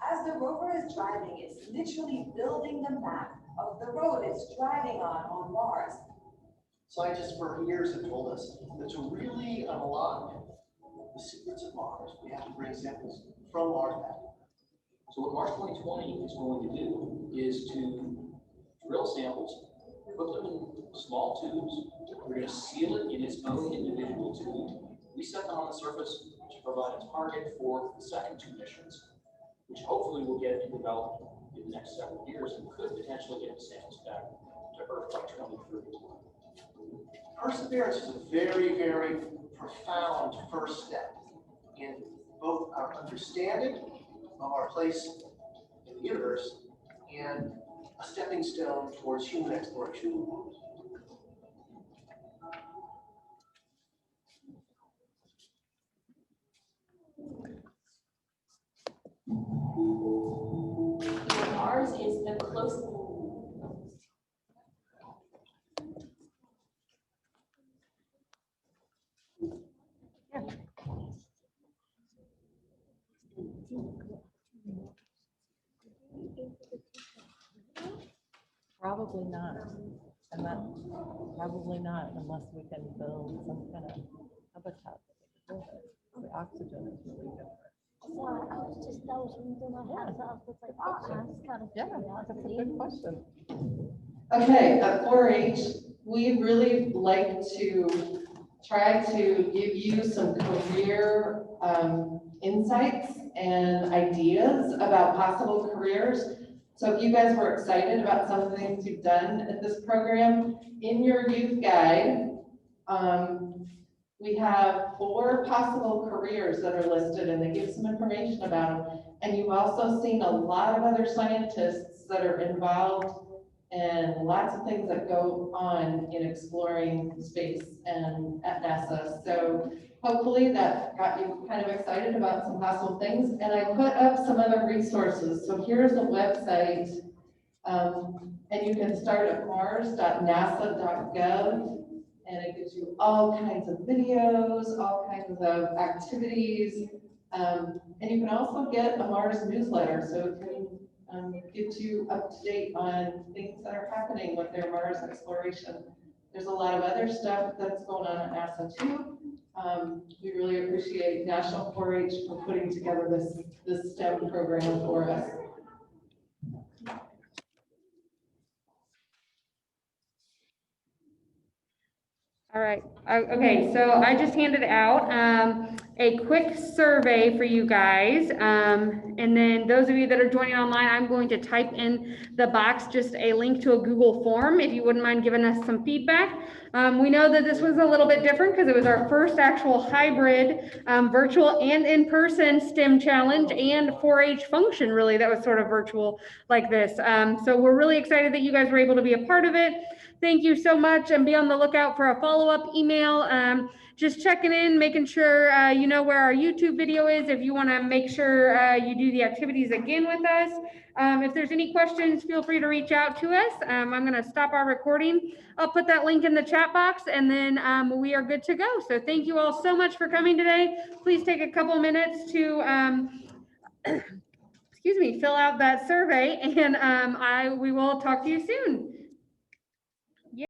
As the rover is driving, it's literally building the map of the road it's driving on Mars. Scientists for years have told us that to really unlock the secrets of Mars, we have to bring samples from Mars back. So what Mars 2020 is going to do is to drill samples, put them in small tubes. We're going to seal it in its own individual tube. We set them on the surface to provide a target for the second two missions, which hopefully will get in development in the next several years and could potentially get the samples back to Earth by 2030. Perseverance is a very, very profound first step in both our understanding of our place in the universe and a stepping stone towards human exploration of Mars. Probably not. And that, probably not unless we can build some kind of habitat that they can live in. The oxygen is really different. So I was reading through my house, I was like, oh, that's kind of Yeah, that's a good question. Okay, at 4-H, we really like to try to give you some career insights and ideas about possible careers. So if you guys were excited about some of the things you've done at this program, in your youth guide, we have 4 possible careers that are listed, and they give some information about them. And you've also seen a lot of other scientists that are involved and lots of things that go on in exploring space and at NASA. So hopefully that got you kind of excited about some possible things. And I put up some other resources. So here's a website, and you can start at mars.nasa.gov, and it gives you all kinds of videos, all kinds of activities. And you can also get a Mars newsletter, so it can get you up to date on things that are happening with their Mars exploration. There's a lot of other stuff that's going on at NASA too. We really appreciate National 4-H for putting together this STEM program for us. All right, okay, so I just handed out a quick survey for you guys. And then those of you that are joining online, I'm going to type in the box just a link to a Google form, if you wouldn't mind giving us some feedback. We know that this was a little bit different because it was our first actual hybrid virtual and in-person STEM challenge and 4-H function really that was sort of virtual like this. So we're really excited that you guys were able to be a part of it. Thank you so much, and be on the lookout for a follow-up email. Just checking in, making sure you know where our YouTube video is if you want to make sure you do the activities again with us. If there's any questions, feel free to reach out to us. I'm going to stop our recording. I'll put that link in the chat box, and then we are good to go. So thank you all so much for coming today. Please take a couple minutes to excuse me, fill out that survey, and we will talk to you soon.